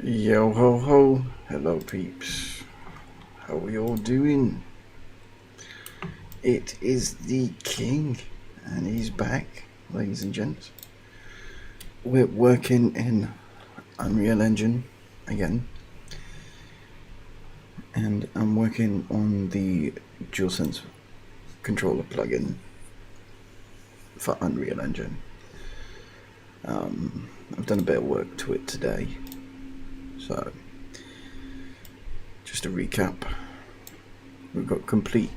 Yo ho ho, hello peeps, how are you all doing? It is the King, and he's back, ladies and gents. We're working in Unreal Engine again, and I'm working on the DualSense Controller plugin for Unreal Engine. I've done a bit of work to it today, so just to recap, we've got complete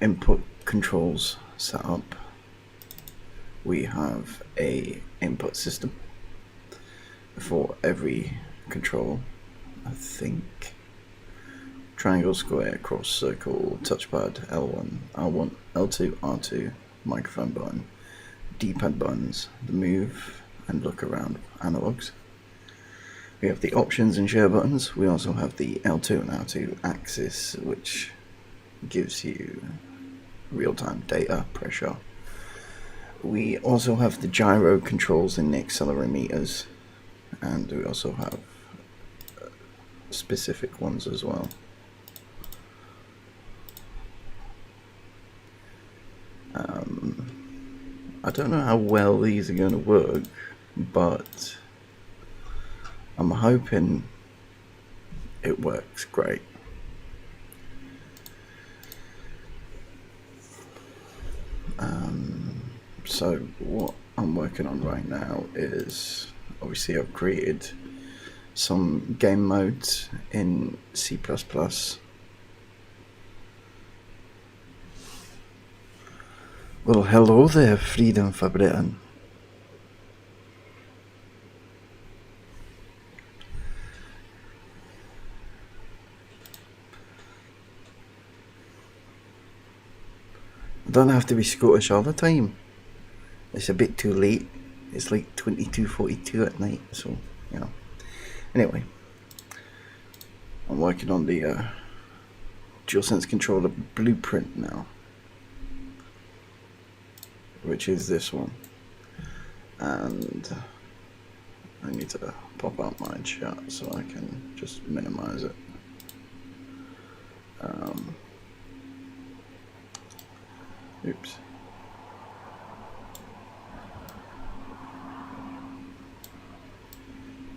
input controls set up. We have a input system for every control, I think. Triangle, square, cross, circle, touchpad, L1, R1, L2, R2, microphone button, D-pad buttons, the move and look around analogs. We have the options and share buttons. We also have the L2 and R2 axis, which gives you real-time data pressure. We also have the gyro controls and the accelerometers, and we also have specific ones as well. I don't know how well these are going to work, but I'm hoping it works great. So what I'm working on right now is, obviously I've created some game modes in C++. Well, hello there, Freedom for Britain. I don't have to be Scottish all the time. It's a bit too late. It's like 22:42 at night, so, you know. Anyway, I'm working on the DualSense Controller blueprint now, which is this one. And I need to pop out my chat so I can just minimize it. Oops.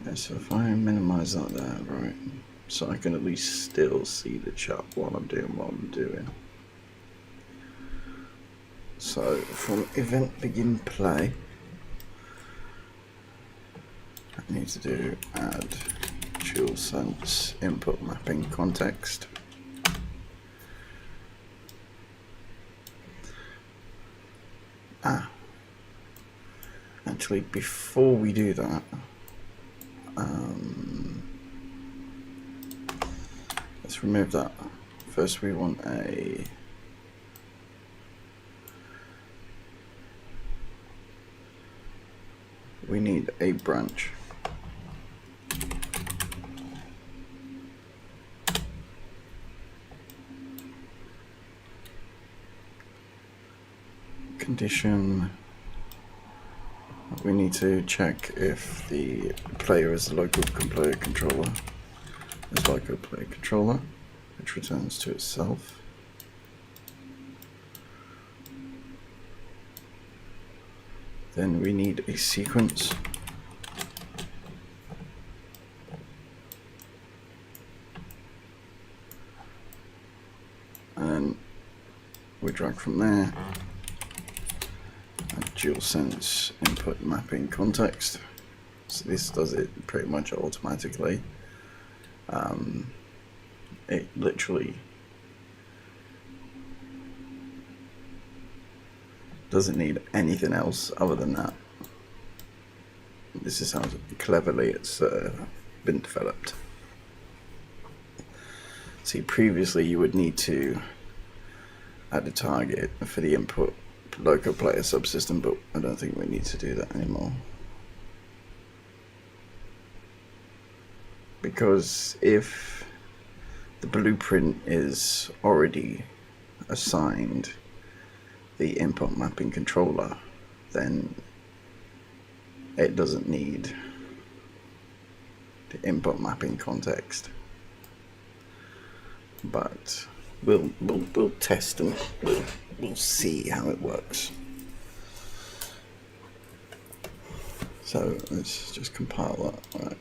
Yeah, so if I minimize that there, right, so I can at least still see the chat while I'm doing what I'm doing. So from event begin play, I need to do add DualSense input mapping context. Actually, before we do that, let's remove that. First we want we need a branch. Condition, we need to check if the player is the local player controller. Is local player controller, which returns to itself. Then we need a sequence. And then we drag from there. DualSense input mapping context. So this does it pretty much automatically. It literally doesn't need anything else other than that. This is how cleverly it's been developed. See, previously you would need to add a target for the input local player subsystem, but I don't think we need to do that anymore. Because if the blueprint is already assigned the input mapping controller, then it doesn't need the input mapping context. But we'll test and we'll see how it works. So let's just compile that. Right.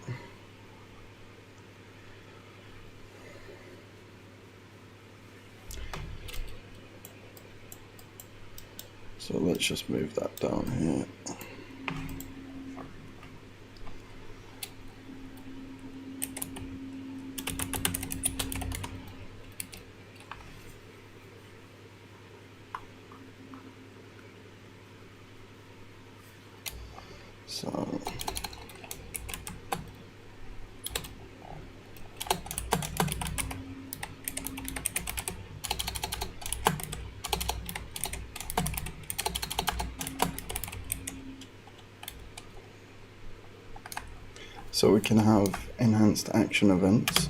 So let's just move that down here. So we can have enhanced action events.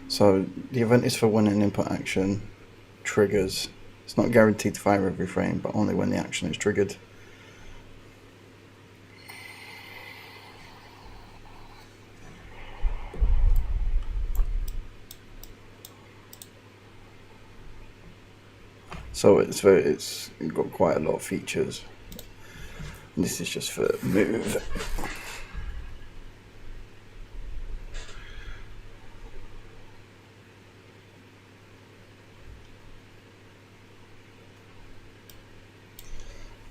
So the event is for when an input action triggers. It's not guaranteed to fire every frame, but only when the action is triggered. So it's got quite a lot of features. And this is just for move.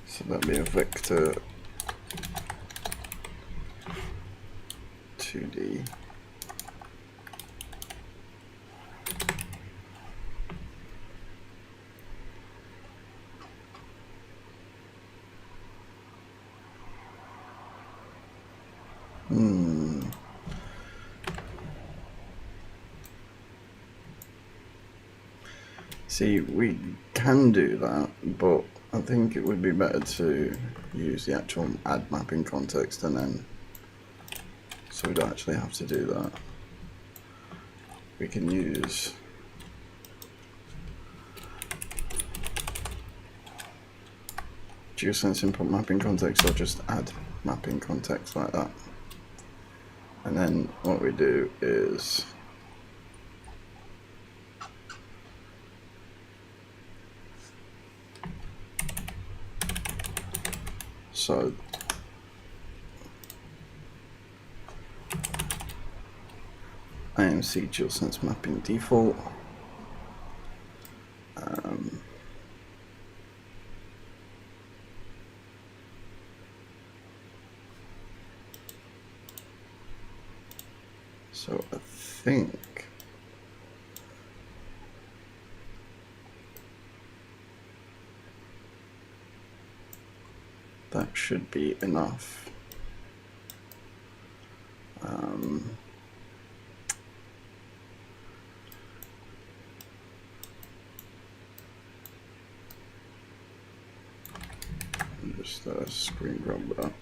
So that'll be a vector 2D. See, we can do that, but I think it would be better to use the actual add mapping context, and then, so we don't actually have to do that. We can use DualSense input mapping context, or just add mapping context like that. And then what we do is so IMC DualSense mapping default. So I think that should be enough. Just screen grab that.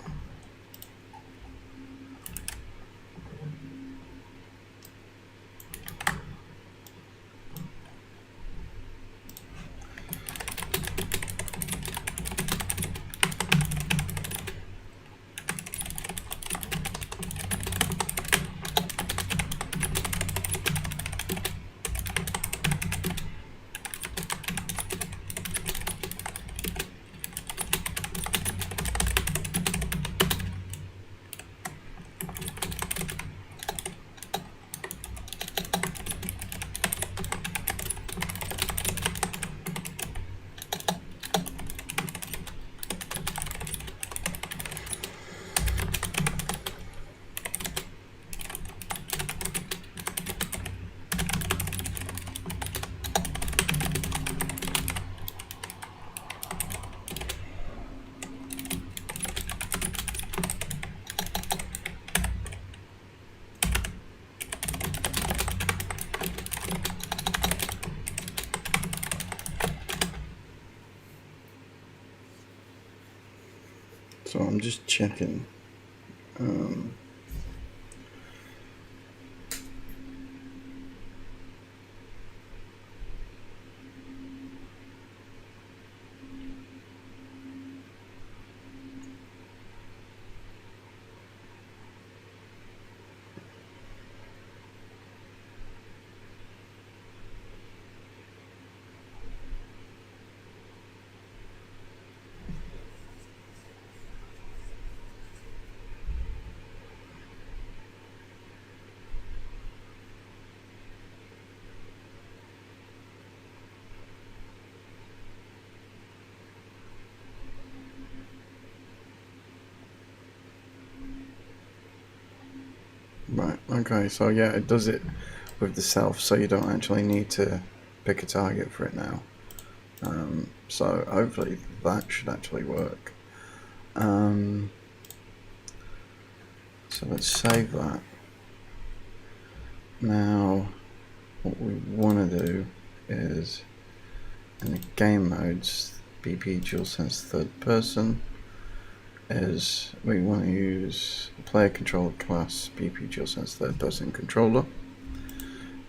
So I'm just checking. Okay, so yeah, it does it with the self, so you don't actually need to pick a target for it now. So hopefully that should actually work. So let's save that. Now, what we want to do is, in the game modes, BP DualSense third person, is we want to use player controller class BP DualSense third person controller,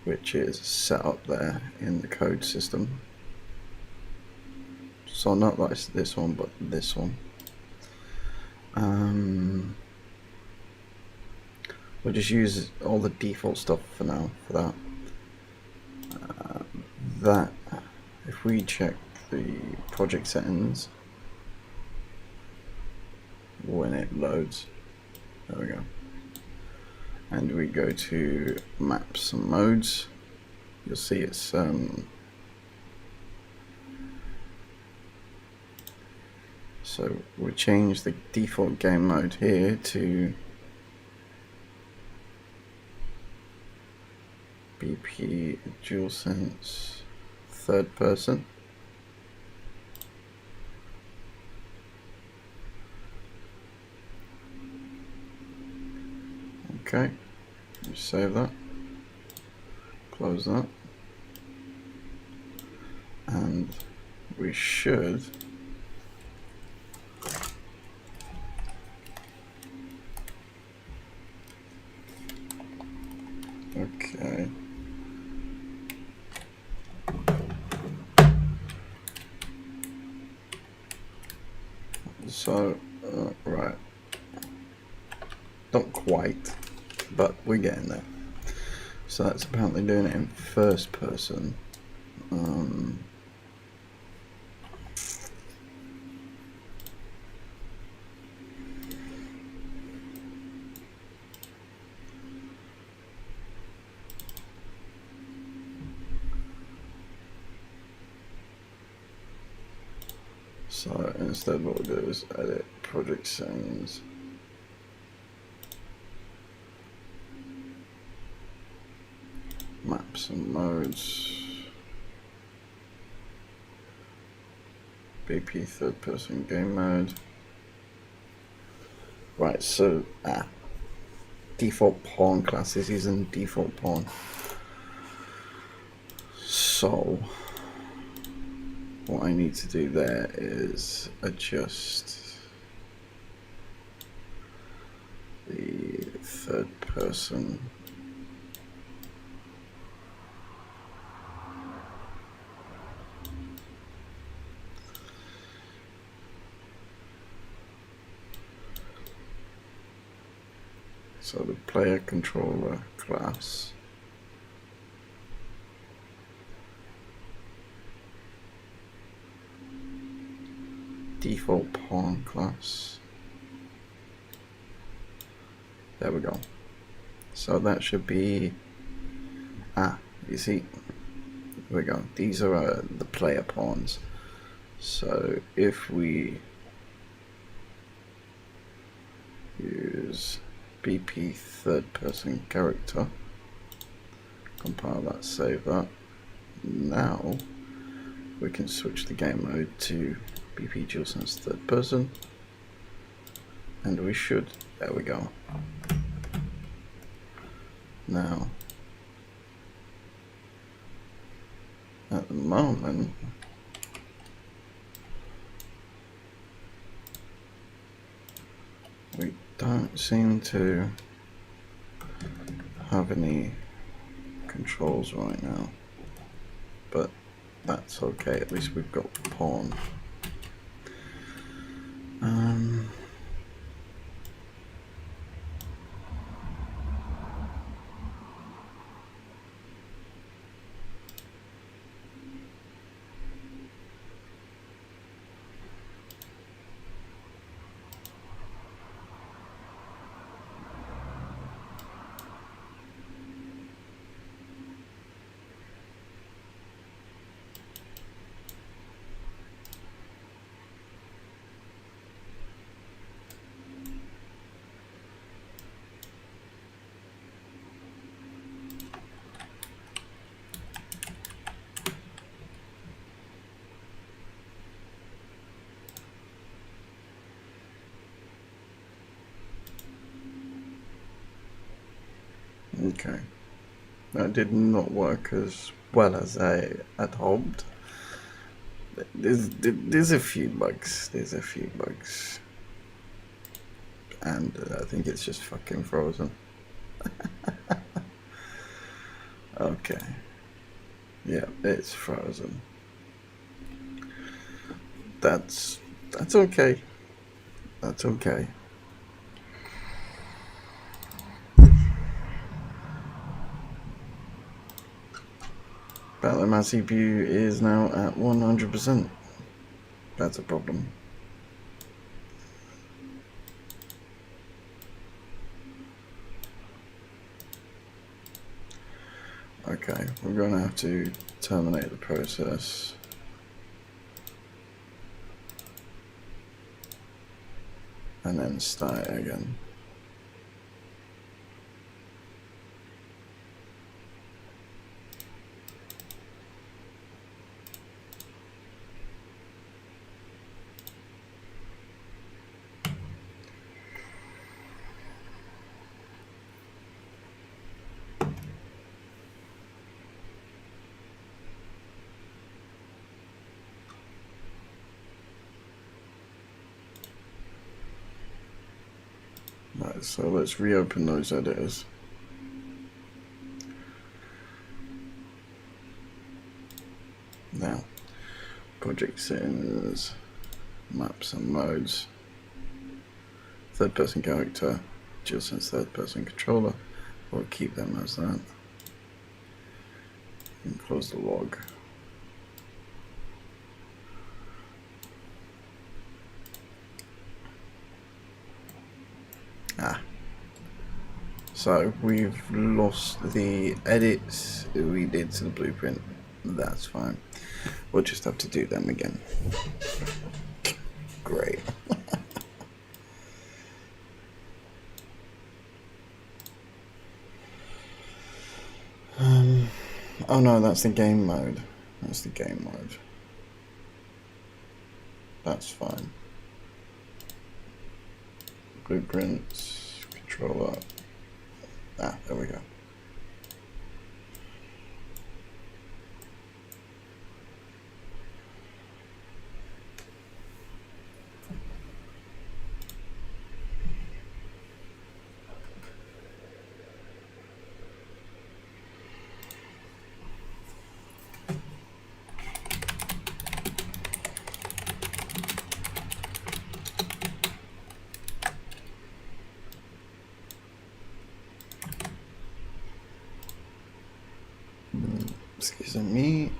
which is set up there in the code system. So not like this one, but this one. We'll just use all the default stuff for now for that. If we check the project settings when it loads, there we go, and we go to maps and modes, you'll see it's so we change the default game mode here to BP DualSense third person. Okay, save that, close that, and we should okay. So, right, not quite, but we're getting there. So that's apparently doing it in first person. So instead what we'll do is edit project settings. Maps and modes. BP third person game mode. Right, so default pawn class is using default pawn. So what I need to do there is adjust the third person so the player controller class default pawn class. There we go. So that should be you see, here we go. These are the player pawns. So if we use BP third person character, compile that, save that, now we can switch the game mode to BP DualSense third person, and we should, there we go. Now at the moment we don't seem to have any controls right now, but that's okay, at least we've got pawn. Okay. That did not work as well as I had hoped. There's a few bugs. There's a few bugs. And I think it's just fucking frozen. Okay. Yeah, it's frozen. That's okay. That's okay. Apparently my CPU is now at 100%. That's a problem. Okay, we're going to have to terminate the process. And then start it again. Right, so let's reopen those editors. Now, project settings, maps and modes, third person character, DualSense third person controller. We'll keep them as that. And close the log. So we've lost the edits we did to the blueprint. That's fine. We'll just have to do them again. Great. Oh no, that's the game mode. That's the game mode. That's fine. Blueprints, controller. Ah, there we go. Excuse me.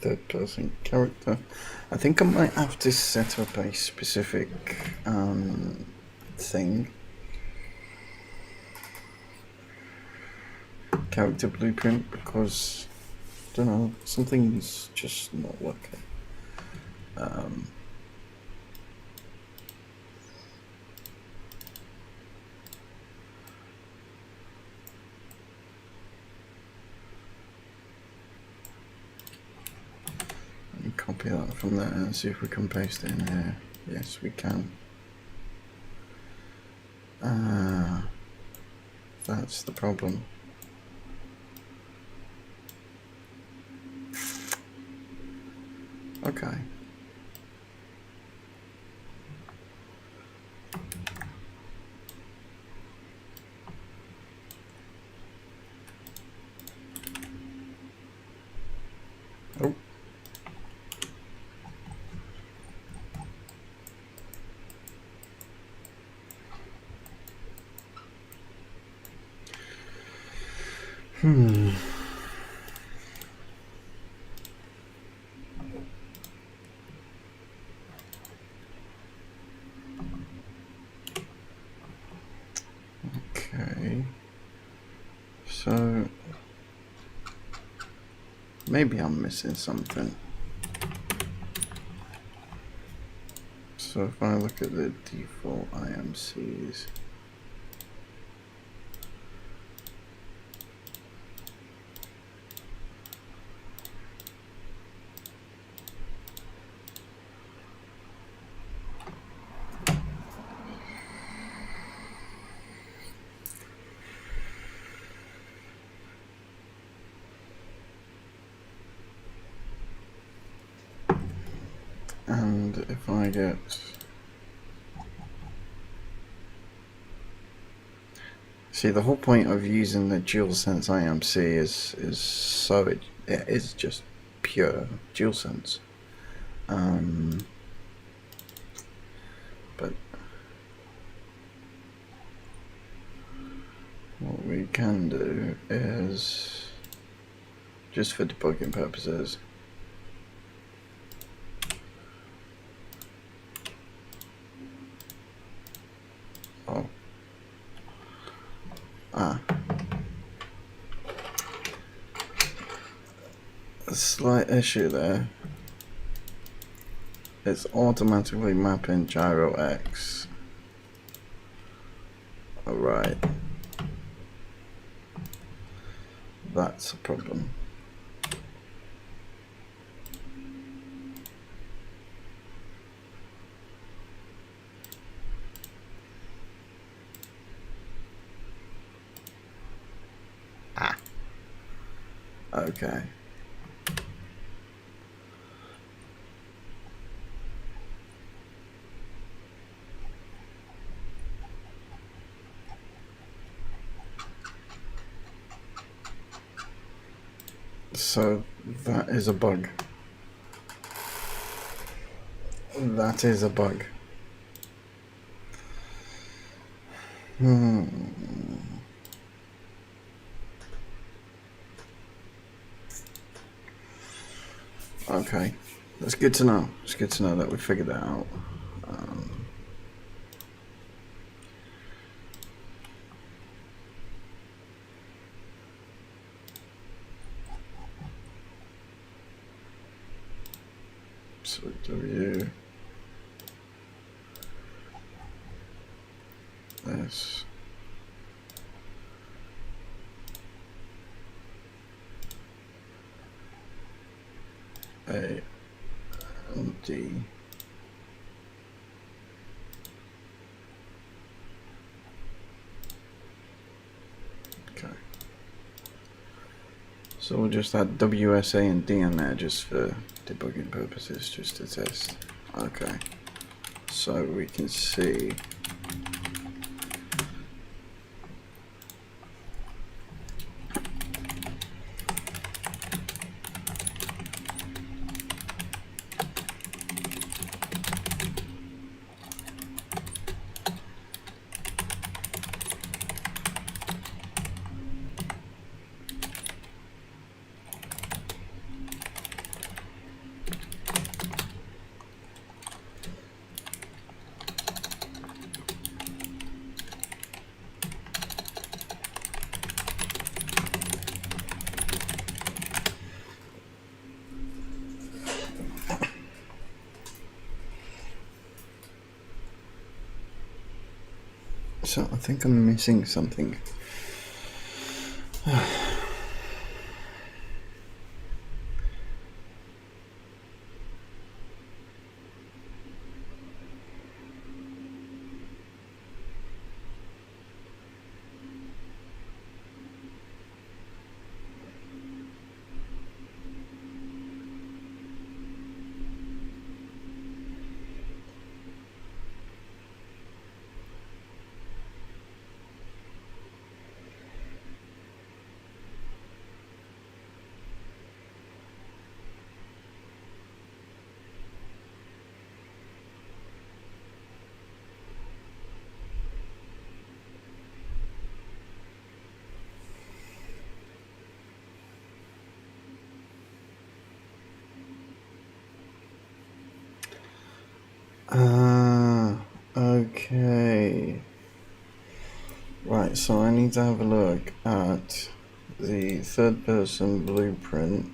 Third person character. I think I might have to set up a specific thing. Character blueprint, because I don't know, something's just not working. Copy that from there and see if we can paste it in here. Yes, we can. That's the problem. Okay. Oh. Hmm. Okay. So maybe I'm missing something. So if I look at the default IMCs, and if I get see, the whole point of using the DualSense IMC is so it is just pure DualSense. But what we can do is, just for debugging purposes, a slight issue there. It's automatically mapping gyro X. Alright. That's a problem. Okay. So that is a bug. That is a bug. Okay, that's good to know. It's good to know that we figured that out. So W S A and D. Okay. So we'll just add WSA and D in there just for debugging purposes, just to test. Okay. So we can see so I think I'm missing something. Okay. Right, so I need to have a look at the third person blueprint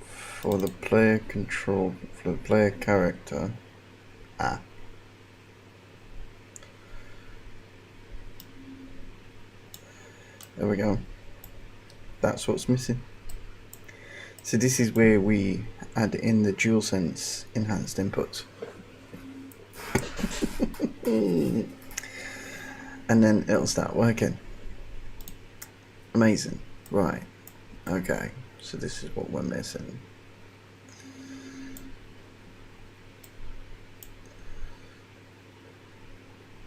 for the player control, for the player character. There we go. That's what's missing. So this is where we add in the DualSense enhanced inputs. And then it'll start working. Amazing. Right. Okay. So this is what we're missing.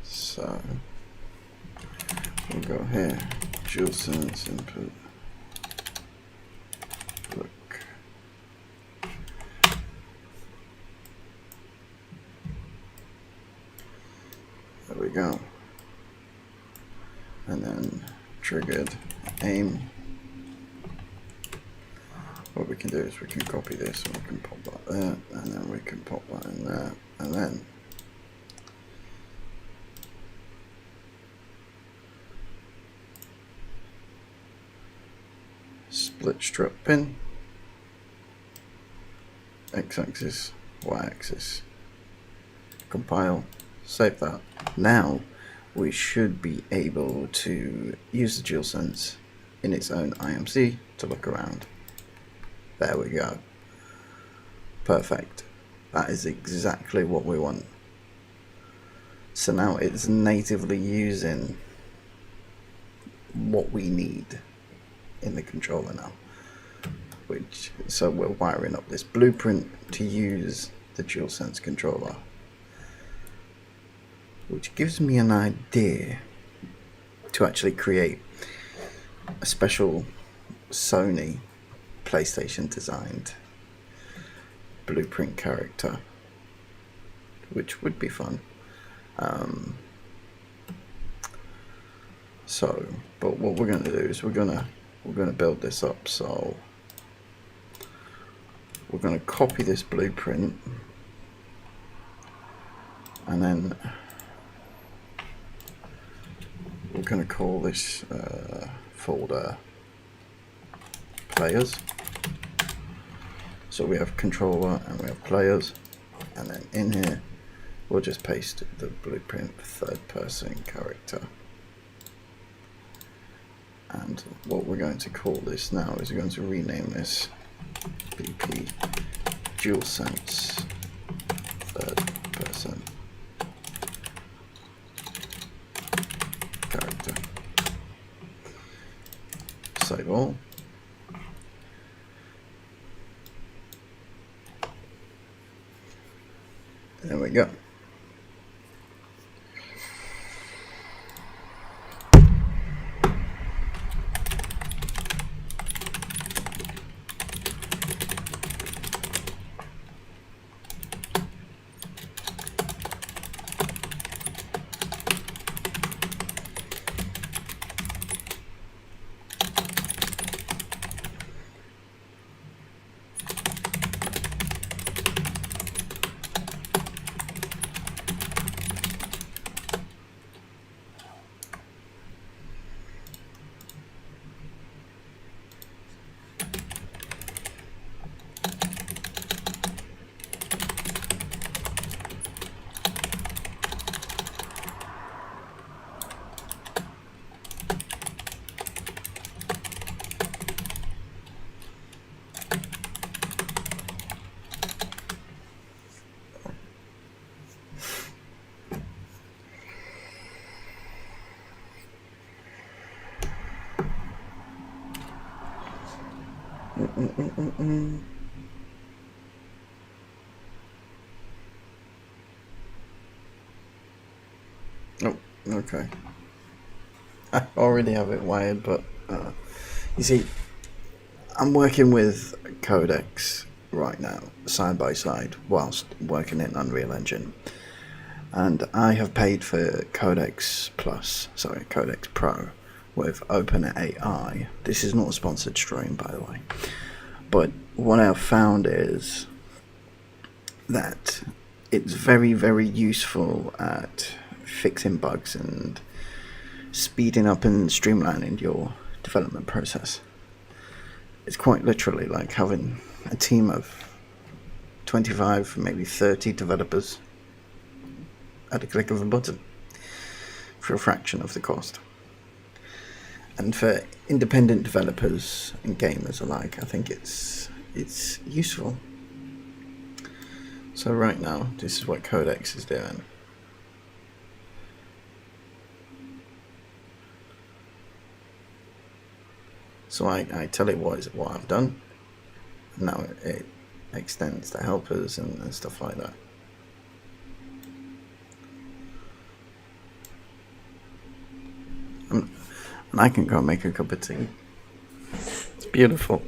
So we'll go here. DualSense input. Look. There we go. And then triggered aim. What we can do is we can copy this and we can pop that there, and then we can pop that in there, and then split strut pin, x-axis, y-axis, compile, save that. Now we should be able to use the DualSense in its own IMC to look around. There we go. Perfect. That is exactly what we want. So now it's natively using what we need in the controller now. So we're wiring up this blueprint to use the DualSense controller, which gives me an idea to actually create a special Sony PlayStation designed blueprint character, which would be fun. But what we're going to do is we're going to build this up. So we're going to copy this blueprint, and then we're going to call this folder players. So we have controller and we have players, and then in here we'll just paste the blueprint third person character. And what we're going to call this now is we're going to rename this BP DualSense third person character. Save all. There we go. Oh, okay. I already have it wired, but you see, I'm working with codecs right now, side by side, whilst working in Unreal Engine. And I have paid for Codex Pro with OpenAI. This is not a sponsored stream, by the way. But what I've found is that it's very, very useful at fixing bugs and speeding up and streamlining your development process. It's quite literally like having a team of 25, maybe 30 developers at a click of a button for a fraction of the cost. And for independent developers and gamers alike, I think it's useful. So right now, this is what Codex is doing. So I tell it what I've done, and now it extends to helpers and stuff like that. And I can go make a cup of tea. It's beautiful.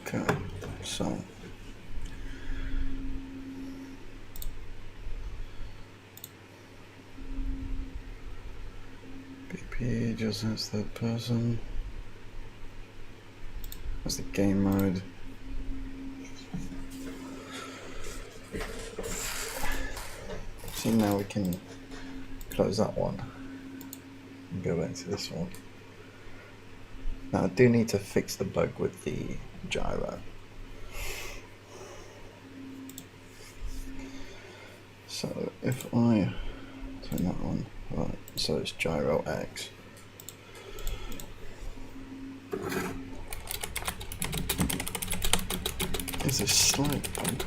Okay, so BP just has that person. That's the game mode. See, now we can close that one and go back to this one. Now I do need to fix the bug with the gyro. So if I turn that on, right, so it's gyro X. There's a slight bug.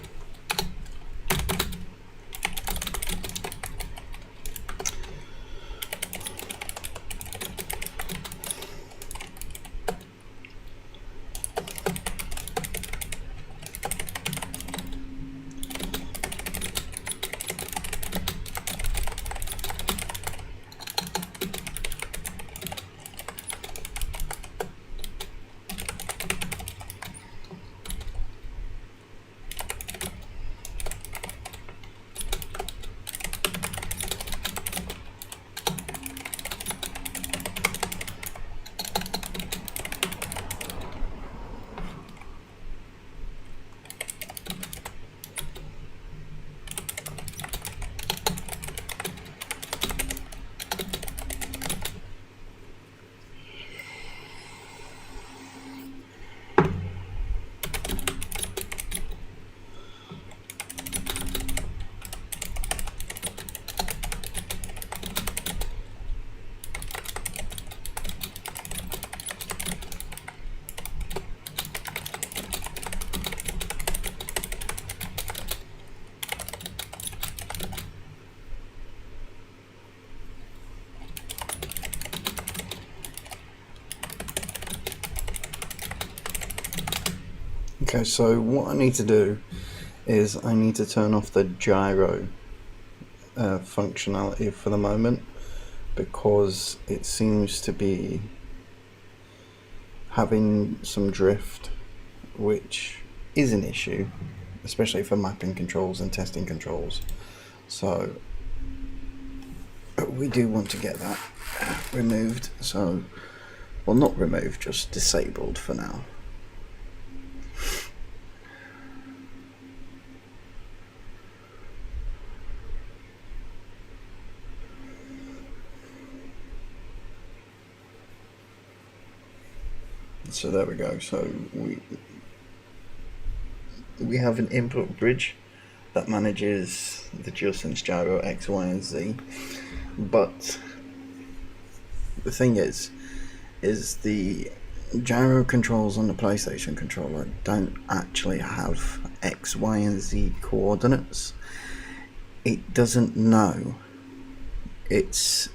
Okay, so what I need to do is I need to turn off the gyro functionality for the moment, because it seems to be having some drift, which is an issue, especially for mapping controls and testing controls. So we do want to get that removed. So, well, not removed, just disabled for now. So there we go. So we have an input bridge that manages the DualSense gyro X, Y, and Z. But the thing is the gyro controls on the PlayStation controller don't actually have X, Y, and Z coordinates. It doesn't know its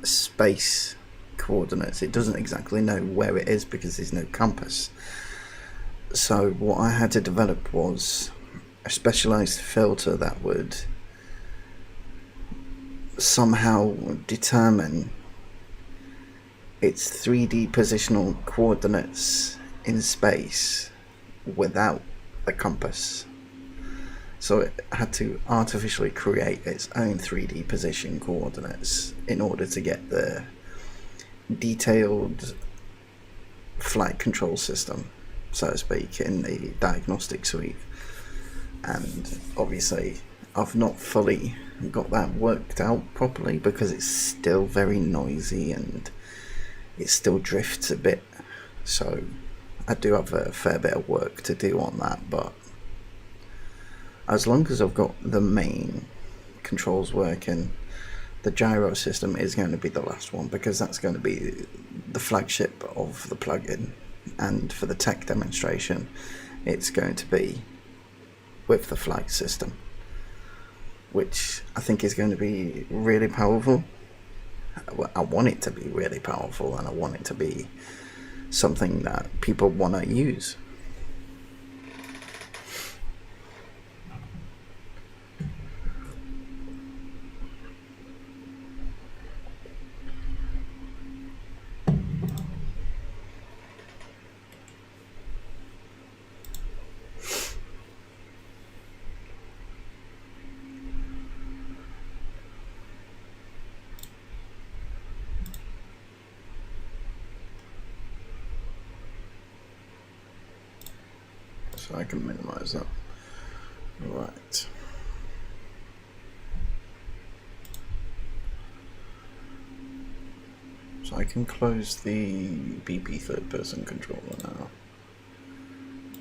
space coordinates. It doesn't exactly know where it is because there's no compass. So what I had to develop was a specialized filter that would somehow determine its 3D positional coordinates in space without the compass. So it had to artificially create its own 3D position coordinates in order to get the detailed flight control system, so to speak, in the diagnostic suite. And obviously I've not fully got that worked out properly because it's still very noisy and it still drifts a bit, so I do have a fair bit of work to do on that. But as long as I've got the main controls working, the gyro system is going to be the last one, because that's going to be the flagship of the plugin, and for the tech demonstration it's going to be with the flight system, which I think is going to be really powerful. I want it to be really powerful, and I want it to be something that people want to use. So I can minimize that. Right. So I can close the BP third person controller now.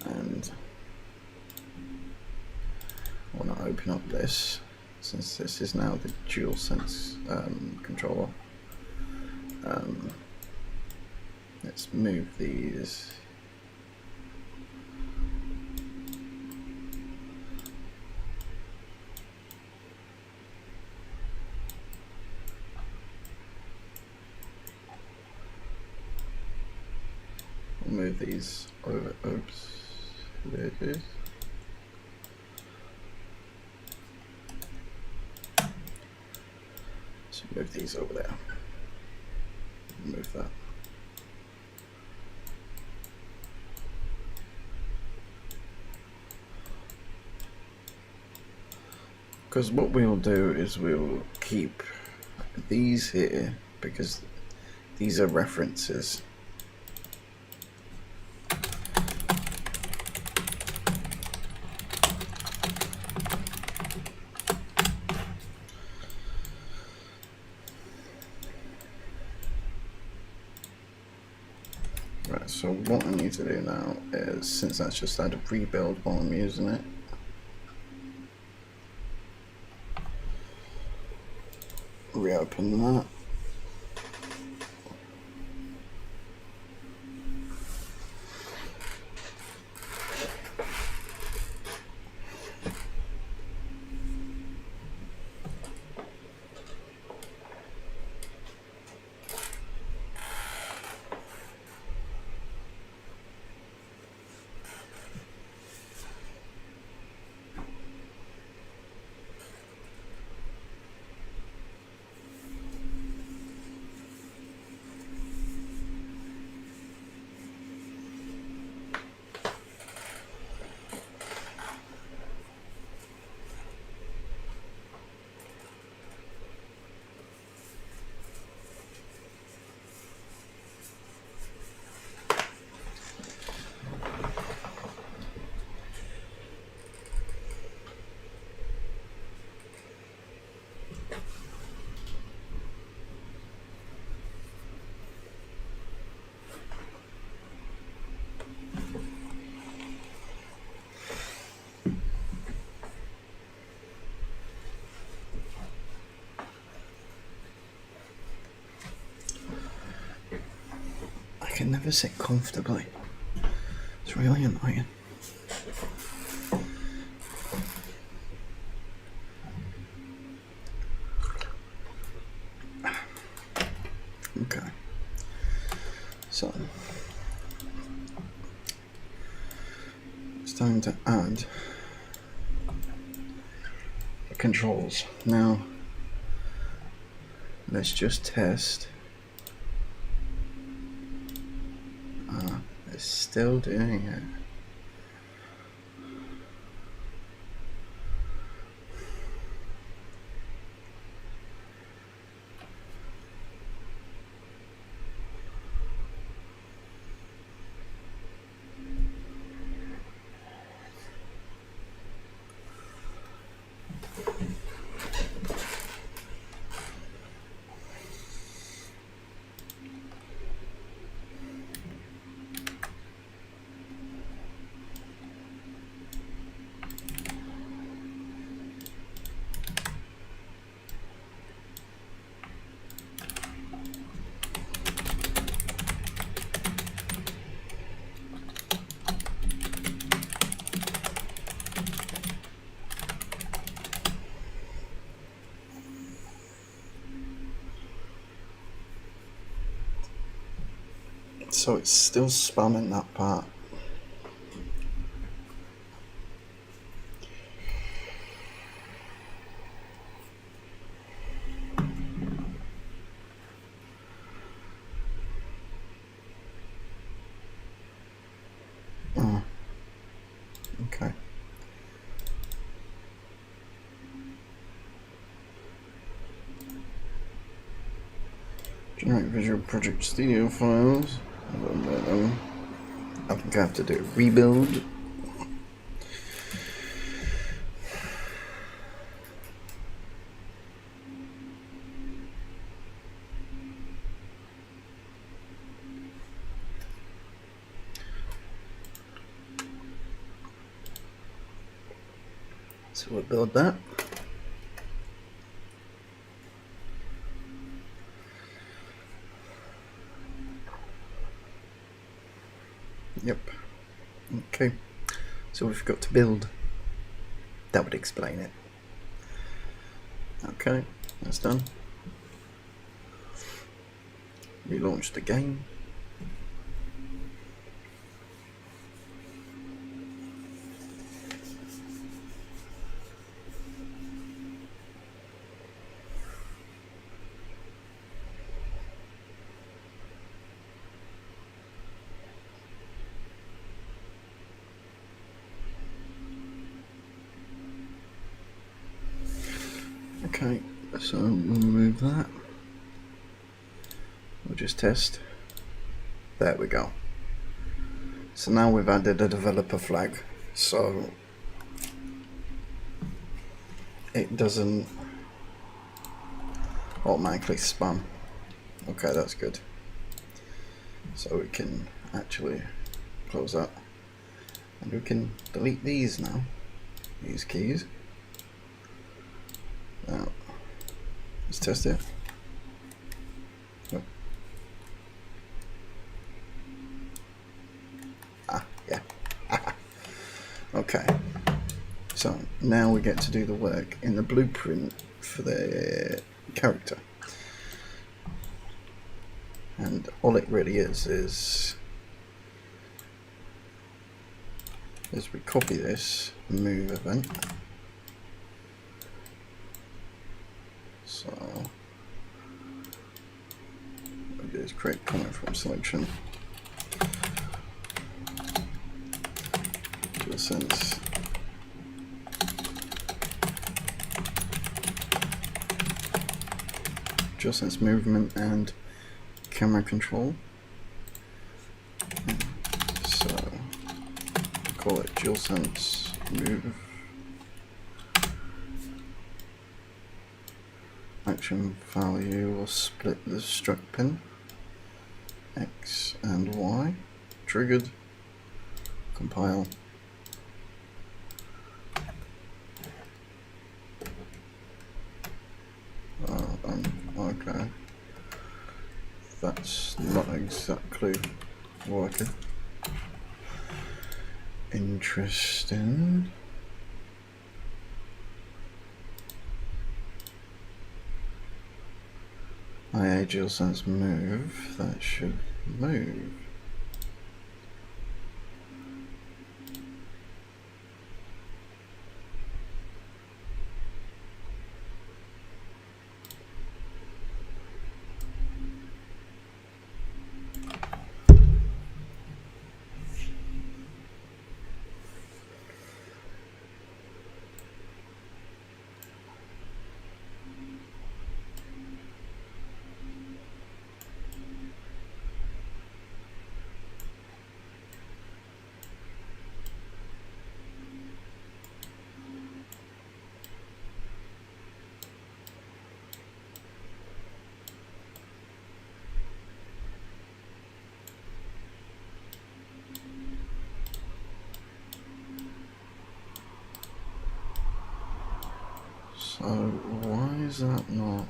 And I want to open up this, since this is now the DualSense controller. Let's move these. Move these over. Oops, there it is. So move these over there. Move that. Because what we'll do is we'll keep these here, because these are references. Right, so what I need to do now is, since that's just had a rebuild while I'm using it, reopen that. can never sit comfortably. It's really annoying. Okay. So it's time to add the controls. Now let's just test. It's still doing it. So it's still spamming that part. Oh, okay. Generate Visual Project Studio files. I think I have to do a rebuild. So we'll build that. Yep. Okay. So we've got to build. That would explain it. Okay, that's done. Relaunch the game. Okay, so we'll remove that. We'll just test. There we go. So now we've added a developer flag, so it doesn't automatically spam. Okay, that's good. So we can actually close that, and we can delete these now, these keys. Now let's test it. Oh. Yeah. Okay, so now we get to do the work in the blueprint for the character, and all it really is we copy this move event. So what we do is create comment from selection. DualSense movement and camera control. So call it DualSense move. Action value will split the struct pin X and Y. Triggered. Compile. Okay. That's not exactly working. Interesting. IA DualSense move. That should move. So why is that not?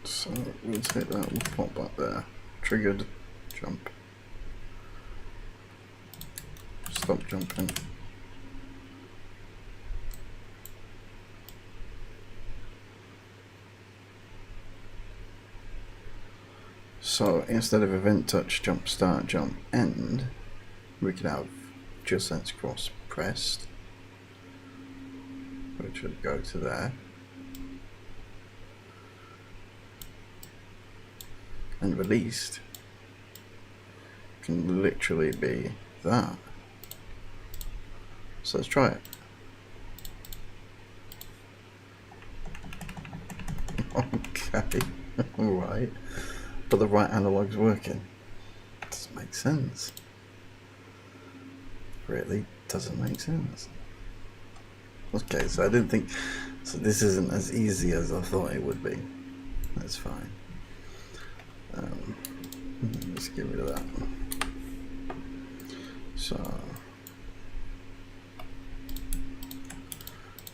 So we'll take that, we'll pop that there. Triggered, jump. Stop jumping. So instead of event touch, jump start, jump end, we could have DualSense cross pressed, which would go to there. And released can literally be that. So let's try it. Okay, alright. But the right analog's working. Doesn't make sense. Really doesn't make sense. Okay, so I didn't think. So this isn't as easy as I thought it would be. That's fine. Let's get rid of that. So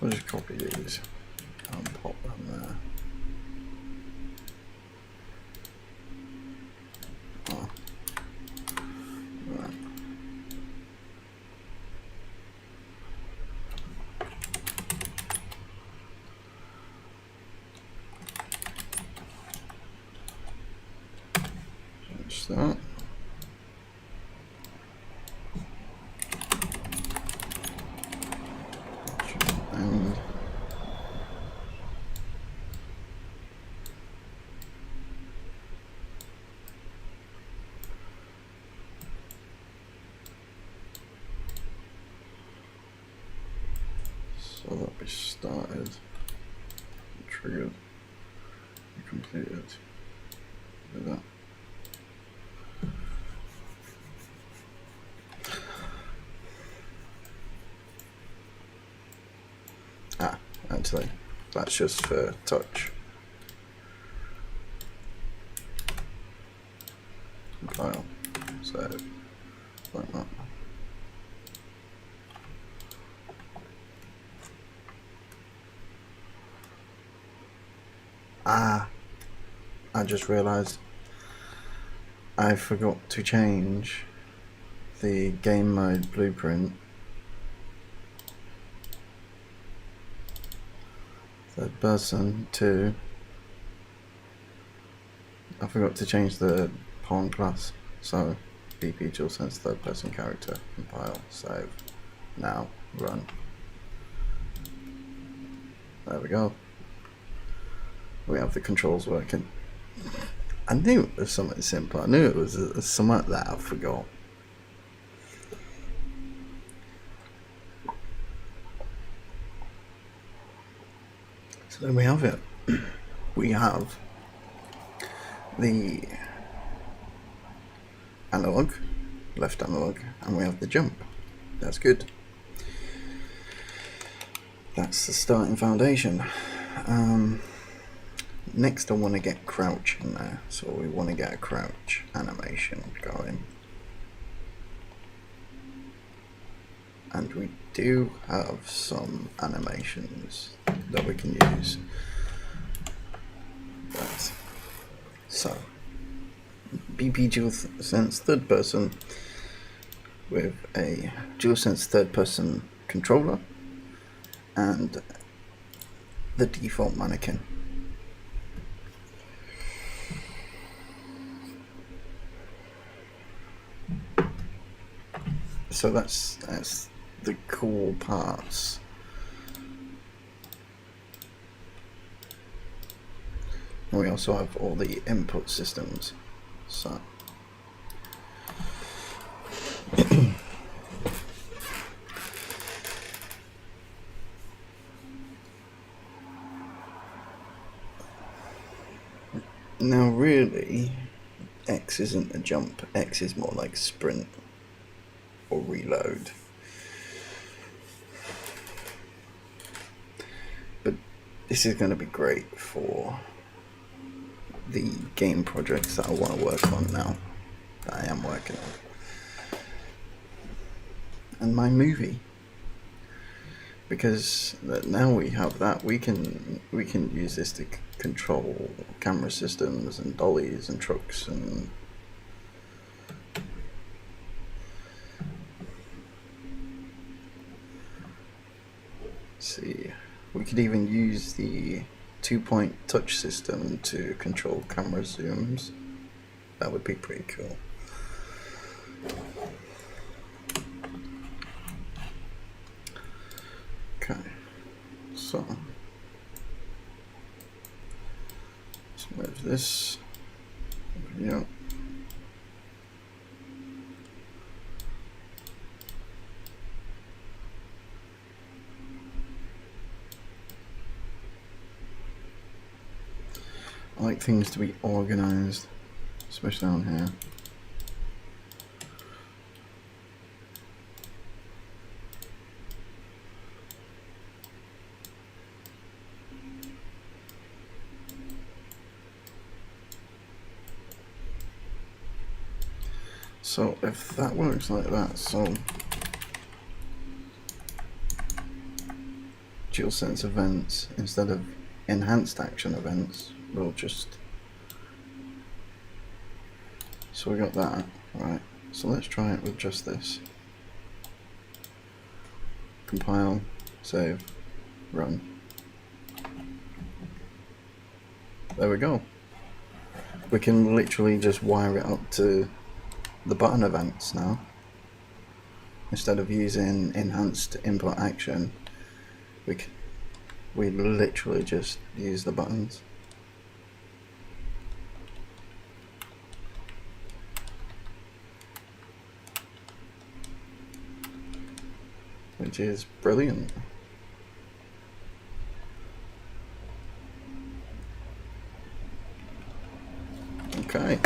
we'll just copy these and pop them there. Oh. Right. Change that. And so that'll be started, triggered, and completed. Do that. Actually, that's just for touch. Compile, save, like that. I just realized I forgot to change the game mode blueprint. Third person to. I forgot to change the pawn class. So BP DualSense third person character. Compile, save, now, run. There we go. We have the controls working. I knew it was something simple. I knew it was something that I forgot. So there we have it. We have the analog, left analog, and we have the jump. That's good. That's the starting foundation. Next I want to get crouch in there, so we want to get a crouch animation going. And we do have some animations that we can use. Right. So, BP DualSense third person with a DualSense third person controller and the default mannequin. So that's the cool parts. And we also have all the input systems. So now really X isn't a jump, X is more like sprint or reload. But this is going to be great for the game projects that I want to work on now, that I am working on, and my movie, because now we have that, we can use this to control camera systems and dollies and trucks and see, we could even use the 2-point touch system to control camera zooms. That would be pretty cool. Okay, so let's move this. Yeah. I like things to be organized, especially on here. So if that works like that, so DualSense events instead of enhanced action events, we'll just, so we got that, right, so let's try it with just this. Compile, save, run. There we go. We can literally just wire it up to the button events now. Instead of using enhanced input action, we literally just use the buttons. Which is brilliant. Okay.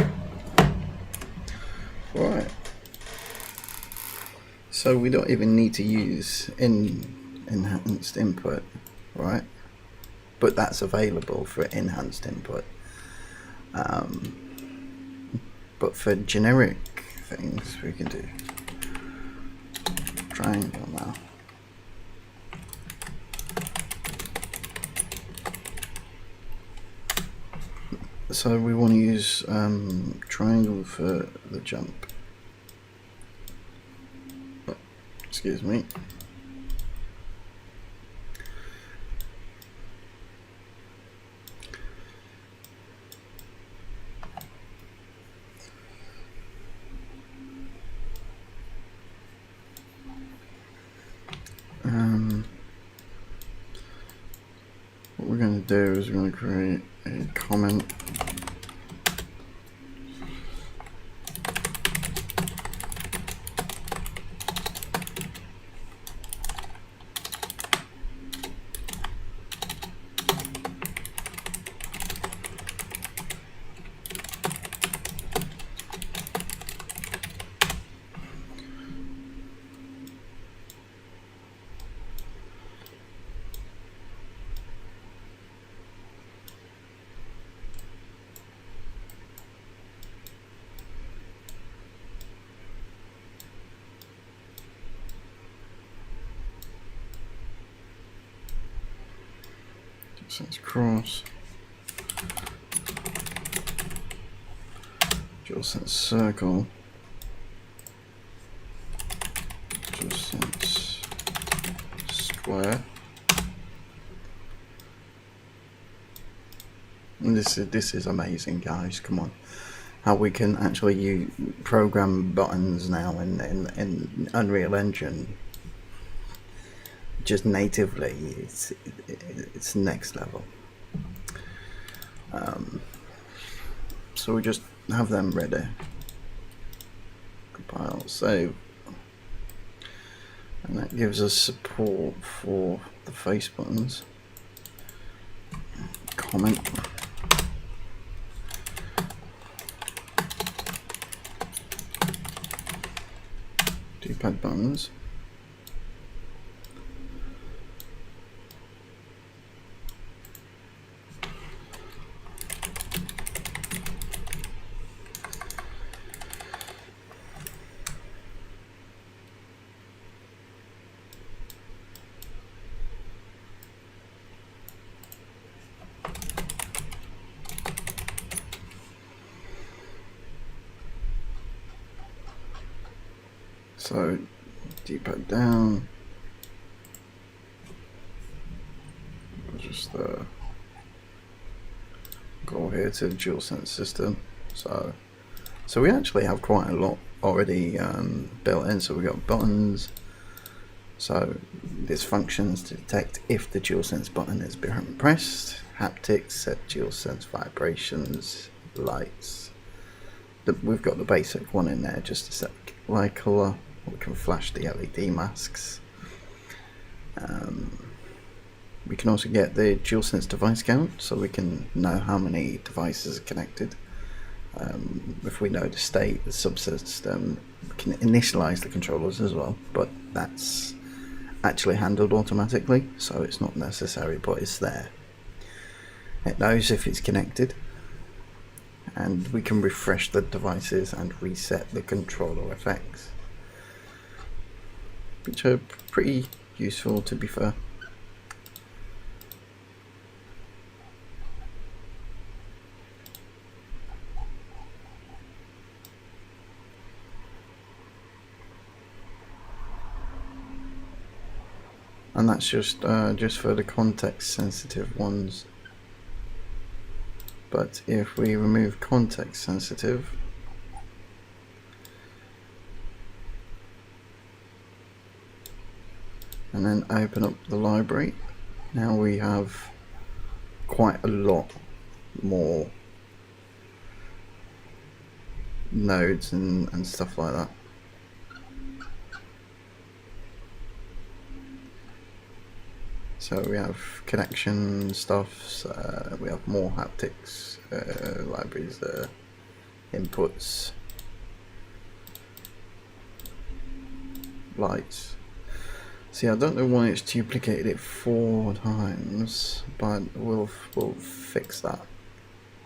Right. So we don't even need to use enhanced input, right? But that's available for enhanced input. But for generic things, we can do triangle now. So we want to use triangle for the jump. Oh, excuse me. What we're going to do is we're going to create a comment DualSense Cross, DualSense Circle, DualSense Square. And this is amazing, guys. Come on, how we can actually program buttons now in Unreal Engine just natively. It's next level. So we just have them ready. Compile, save, and that gives us support for the face buttons. Comment. D-pad buttons. So D-pad down, just go here to the DualSense system. So we actually have quite a lot already built in. So we got buttons. So this functions to detect if the DualSense button is being pressed. Haptics, set DualSense vibrations, lights. We've got the basic one in there just to set light color. We can flash the LED masks. We can also get the DualSense device count, so we can know how many devices are connected. If we know the state, the subsystem, we can initialize the controllers as well, but that's actually handled automatically, so it's not necessary, but it's there. It knows if it's connected, and we can refresh the devices and reset the controller effects, which are pretty useful, to be fair. And that's just for the context sensitive ones. But if we remove context sensitive, and then open up the library, now we have quite a lot more nodes and stuff like that. So we have connection stuff, we have more haptics, libraries there, inputs, lights. See, I don't know why it's duplicated it 4 times, but we'll fix that.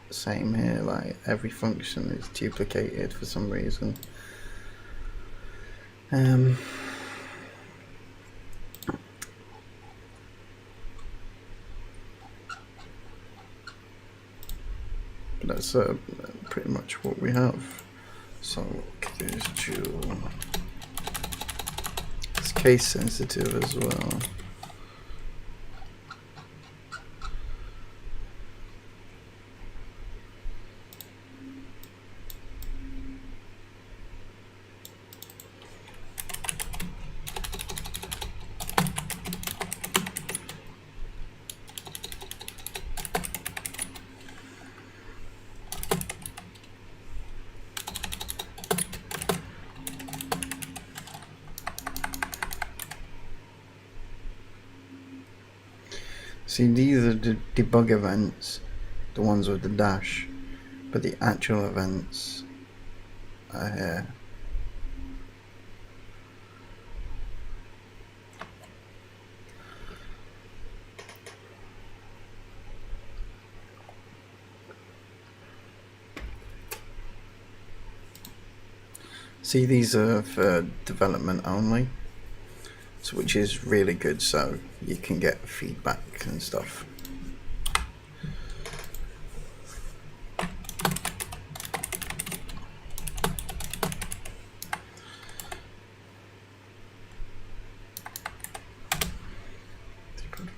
Same here, like every function is duplicated for some reason. But that's pretty much what we have. So there's dual. It's case sensitive as well. See, these are the debug events, the ones with the dash, but the actual events are here. See, these are for development only, so which is really good, so you can get feedback and stuff.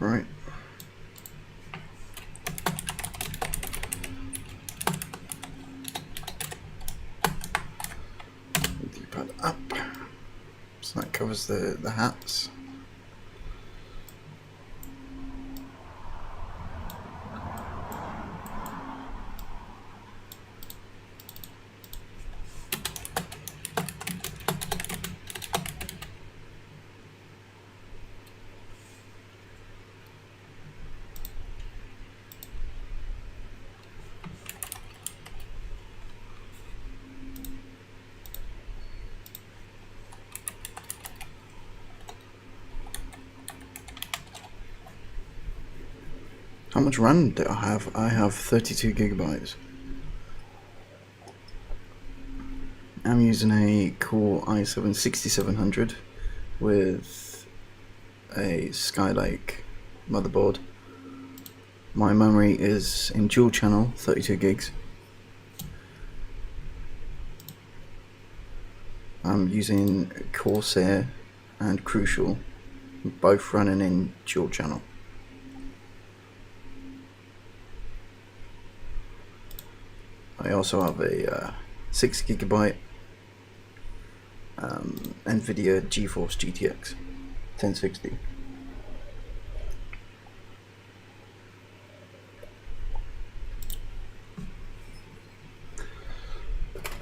Right. D-pad up. So that covers the hats. How much RAM do I have? I have 32 gigabytes. I'm using a Core i7 6700 with a Skylake motherboard. My memory is in dual channel, 32 gigs. I'm using Corsair and Crucial, both running in dual channel. I also have a 6 gigabyte NVIDIA GeForce GTX 1060.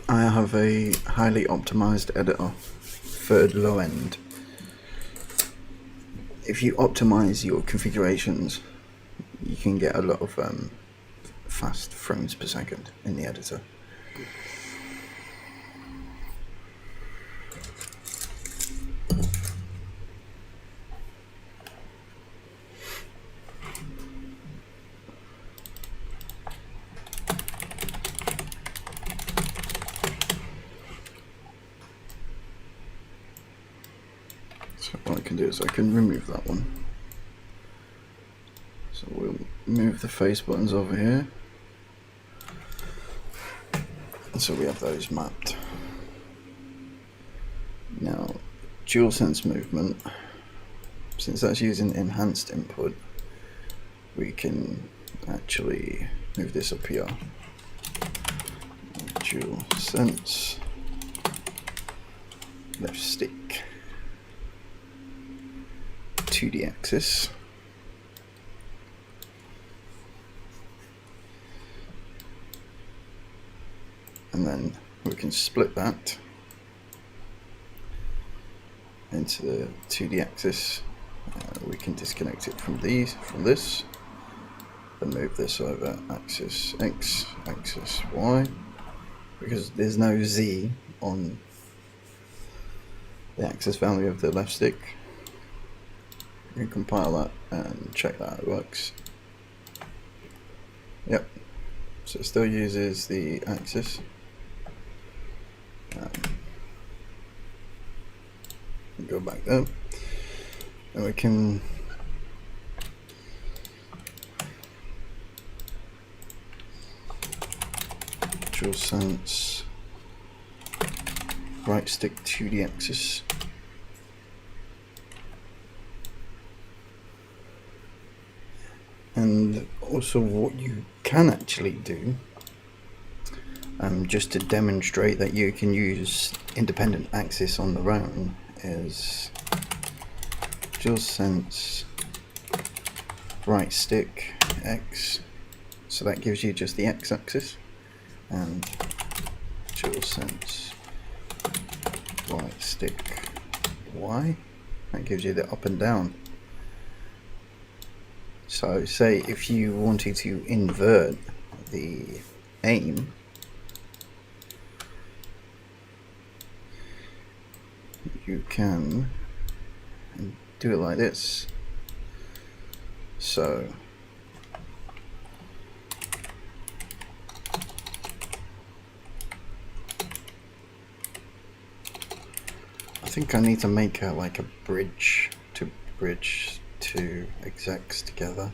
I have a highly optimized editor, third low end. If you optimize your configurations, you can get a lot of fast frames per second in the editor. So what I can do is I can remove that one. So we'll move the face buttons over here. And so we have those mapped. Now, DualSense movement, since that's using enhanced input, we can actually move this up here. DualSense left stick 2D axis. And then we can split that into the 2D axis. We can disconnect it from this, and move this over axis X, axis Y, because there's no Z on the axis value of the left stick. You can compile that and check that it works. Yep, so it still uses the axis. Go back there, and we can DualSense right stick 2D axis. And also what you can actually do, just to demonstrate that you can use independent axis on their own, is DualSense right stick X, so that gives you just the X axis, and DualSense right stick Y, that gives you the up and down. So say if you wanted to invert the aim, you can do it like this. So I think I need to make like a bridge two execs together.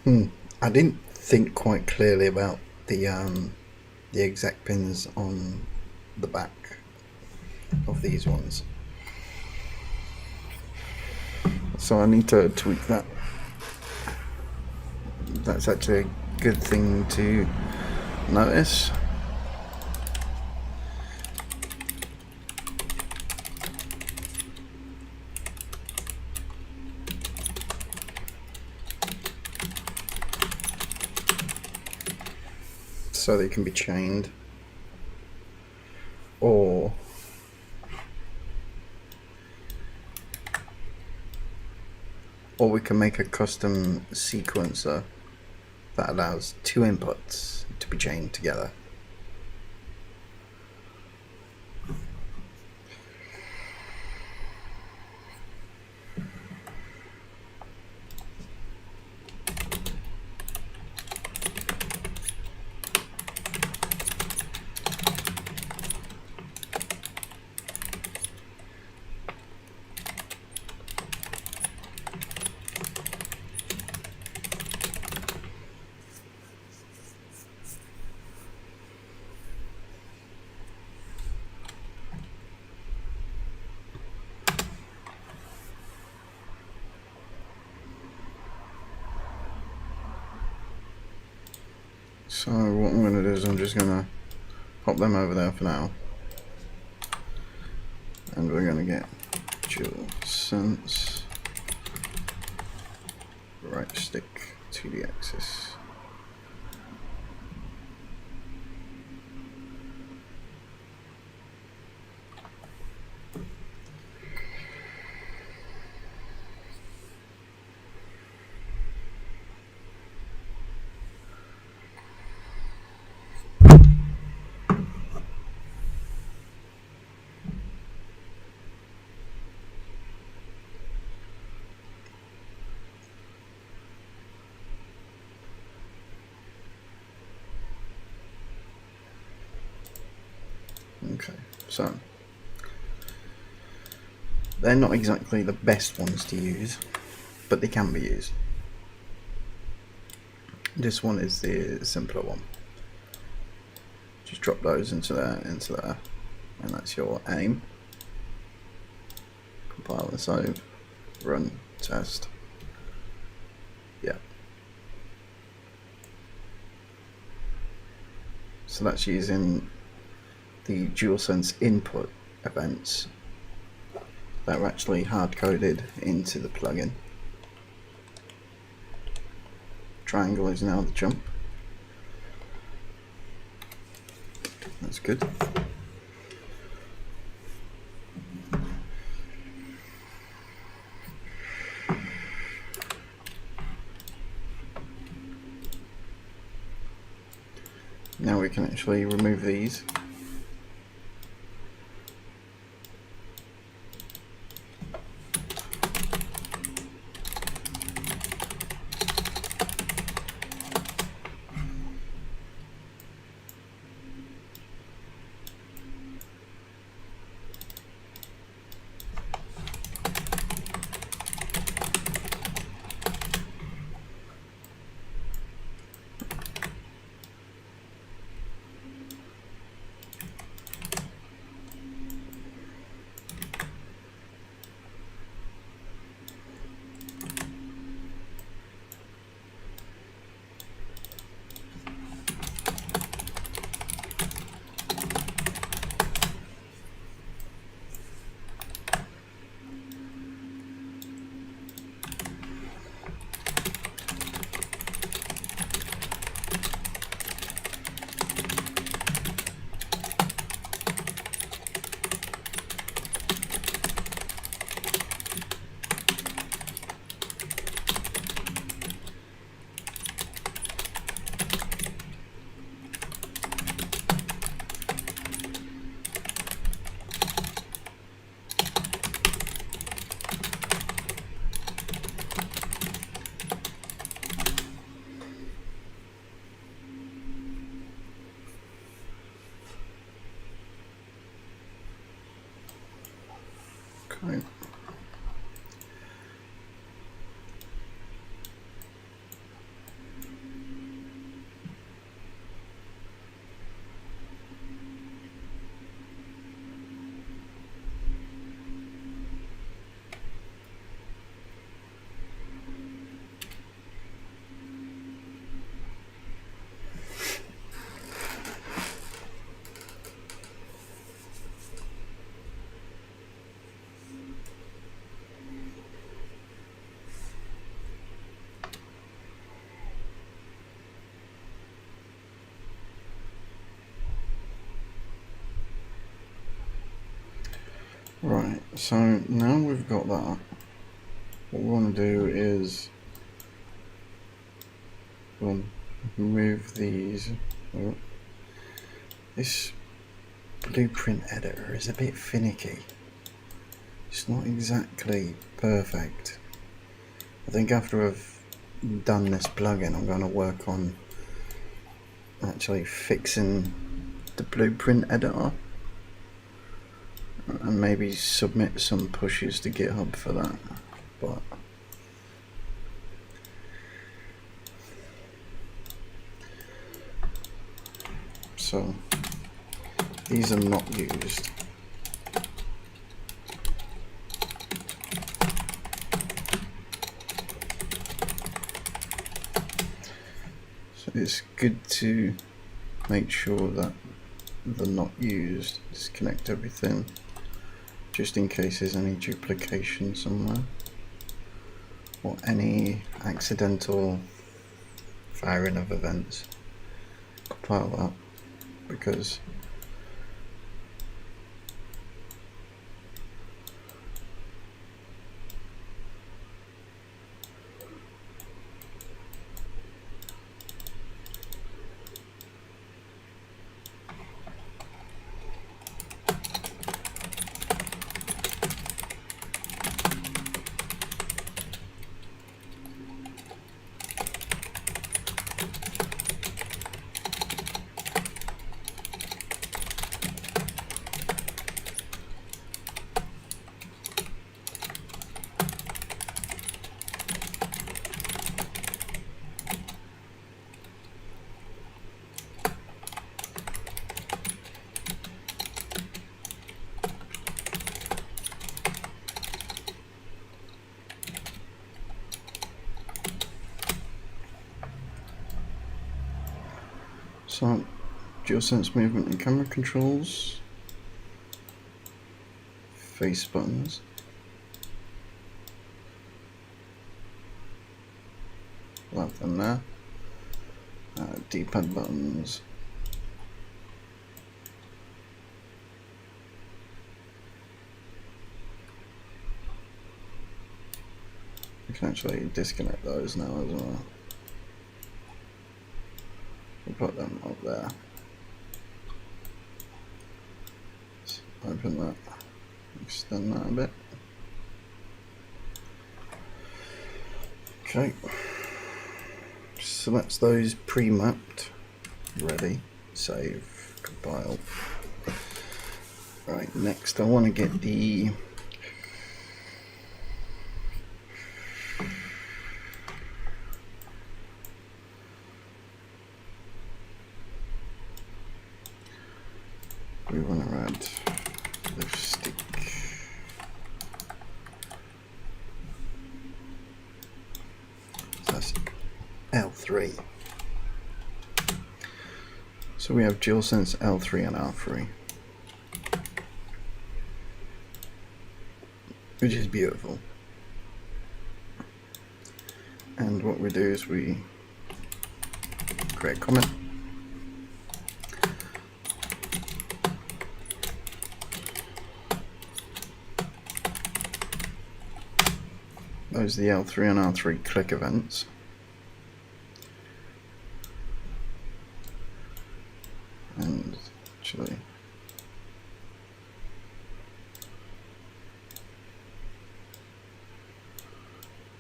I didn't think quite clearly about the exec pins on the back of these ones, so I need to tweak that. That's actually a good thing to notice. So they can be chained, or we can make a custom sequencer that allows two inputs to be chained together. So what I'm going to do is I'm just going to pop them over there for now, and we're going to get DualSense right stick to the axis. Okay, so they're not exactly the best ones to use, but they can be used. This one is the simpler one. Just drop those into there, and that's your aim. Compile and save, run, test. Yeah. So that's using the DualSense input events that are actually hard-coded into the plugin. Triangle is now the jump. That's good. Now we can actually remove these. Okay. Right, so now we've got that, what we want to do is we'll move these. Oh, this blueprint editor is a bit finicky. It's not exactly perfect. I think after I've done this plugin, I'm going to work on actually fixing the blueprint editor and maybe submit some pushes to GitHub for that. But so these are not used. So it's good to make sure that they're not used. Disconnect everything, just in case there's any duplication somewhere or any accidental firing of events. Compile that, because so DualSense movement and camera controls, face buttons, left them there, D-pad buttons, you can actually disconnect those now as well. We'll put them up there. Let's open that, extend that a bit. Okay, so that's those pre-mapped, ready, save, compile. Right, next I want to get the we want to add lipstick. So that's L3. So we have DualSense L3 and R3, which is beautiful. And what we do is we create a comment. Those are the L3 and R3 click events. And actually,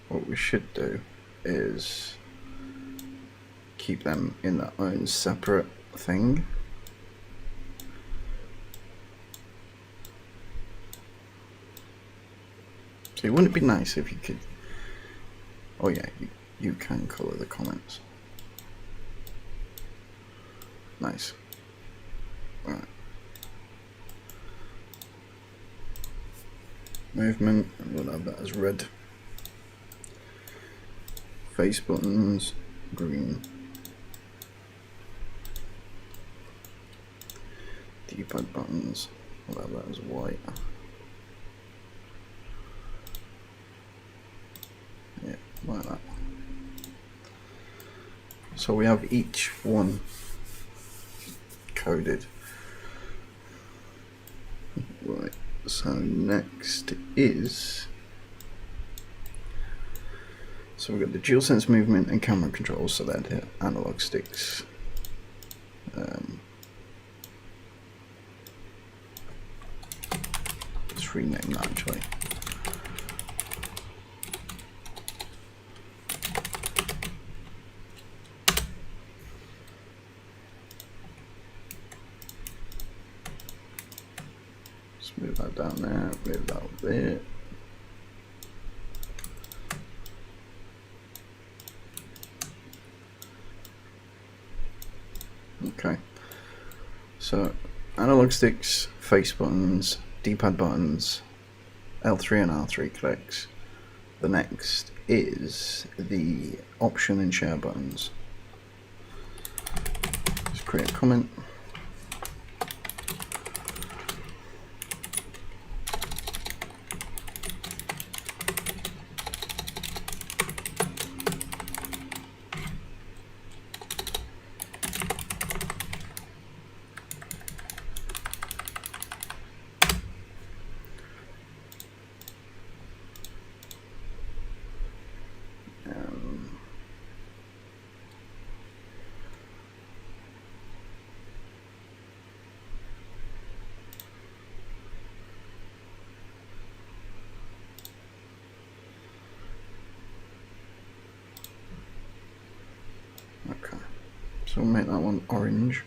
what we should do is keep them in their own separate thing. So wouldn't it be nice if you could, oh yeah, you can color the comments. Nice. Alright. Movement, and we'll have that as red. Face buttons, green. D-pad buttons, we'll have that as white. Yeah, like that. So we have each one coded. Right, So next is, so we've got the DualSense movement and camera controls, so they're the analog sticks. Let's rename that actually. Let's move that down there, move that up there. Okay, so analog sticks, face buttons, D-pad buttons, L3 and R3 clicks. The next is the option and share buttons. Let's create a comment. Okay, so we'll make that one orange.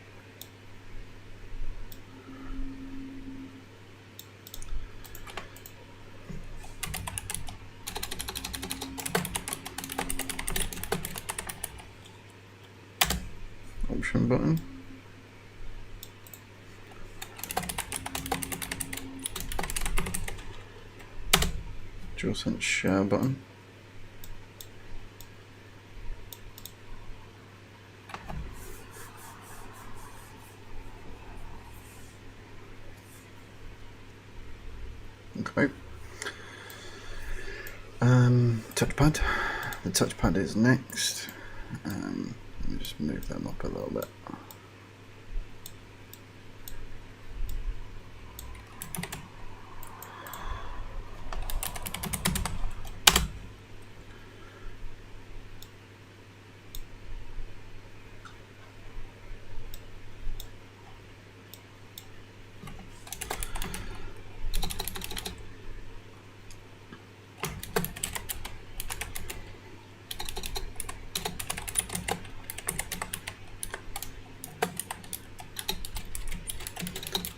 Option button. DualSense share button. Okay. Touchpad. The touchpad is next. Let me just move them up a little bit.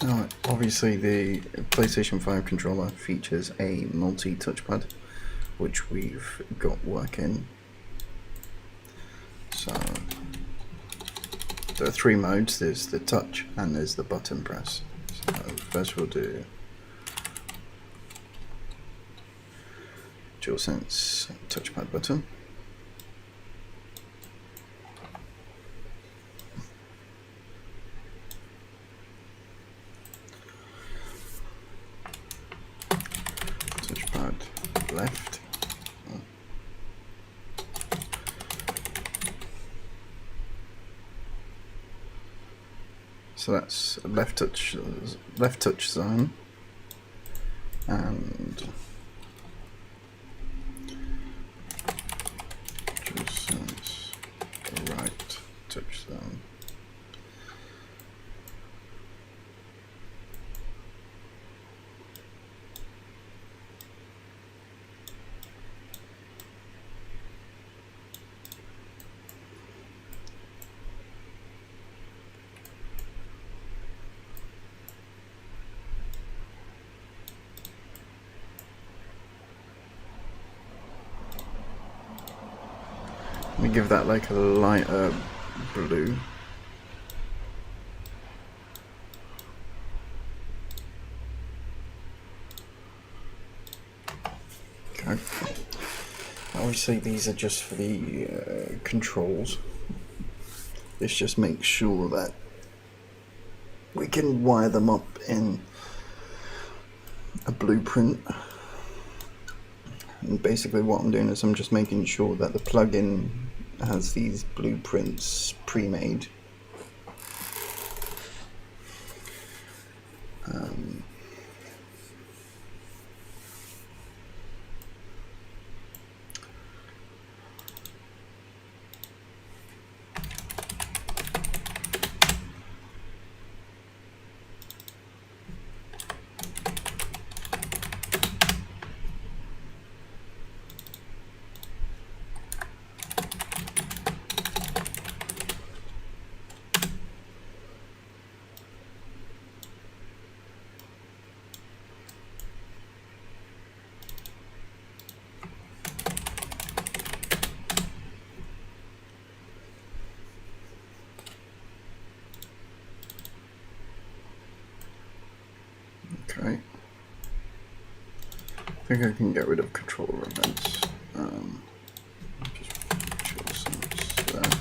Now, obviously the PlayStation 5 controller features a multi-touchpad, which we've got working. So there are three modes. There's the touch and there's the button press. So first we'll do DualSense touchpad button. Touchpad left. So that's left touch zone, and DualSense right touch zone. Let me give that like a lighter blue. Okay. Obviously these are just for the controls. This just makes sure that we can wire them up in a blueprint. And basically what I'm doing is I'm just making sure that the plugin has these blueprints pre-made. think I can get rid of controller events. Just DualSense there.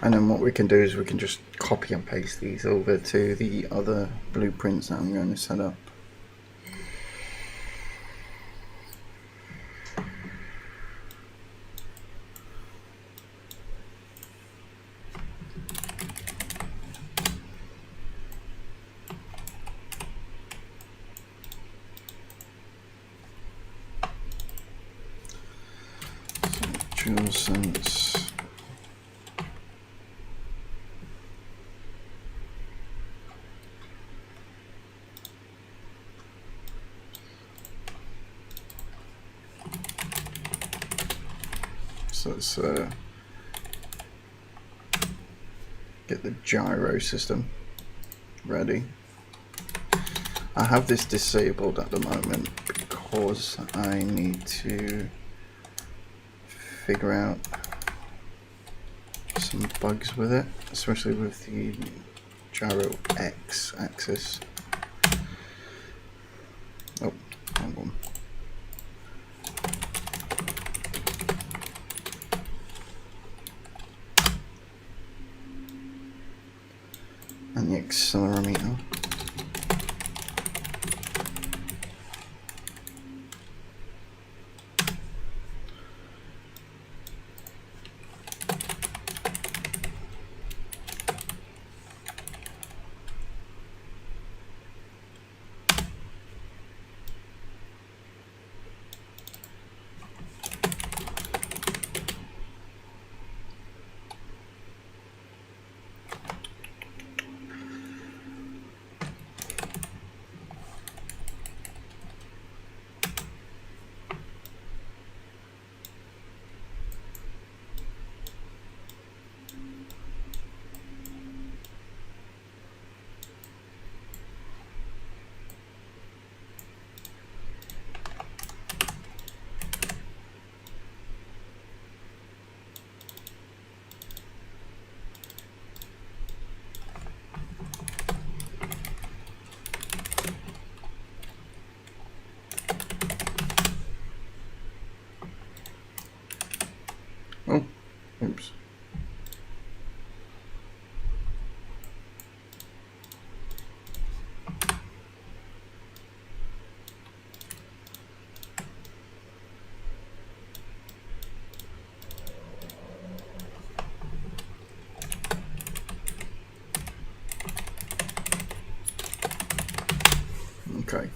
And then what we can do is we can just copy and paste these over to the other blueprints that I'm going to set up. DualSense. So let's get the gyro system ready. I have this disabled at the moment because I need to figure out some bugs with it, especially with the gyro X axis. Oh, wrong one. And the accelerometer. Oh, oops. Okay.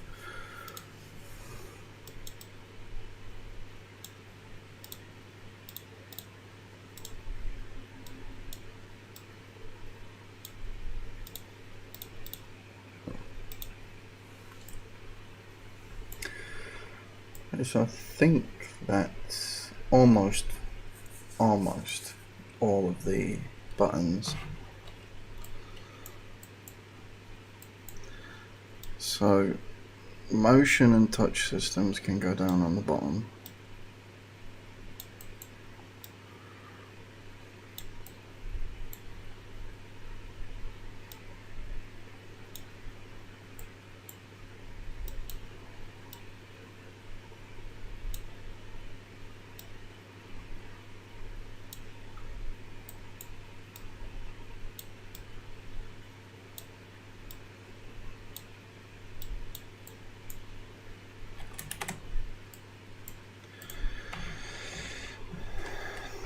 So I think that's almost all of the buttons. So motion and touch systems can go down on the bottom.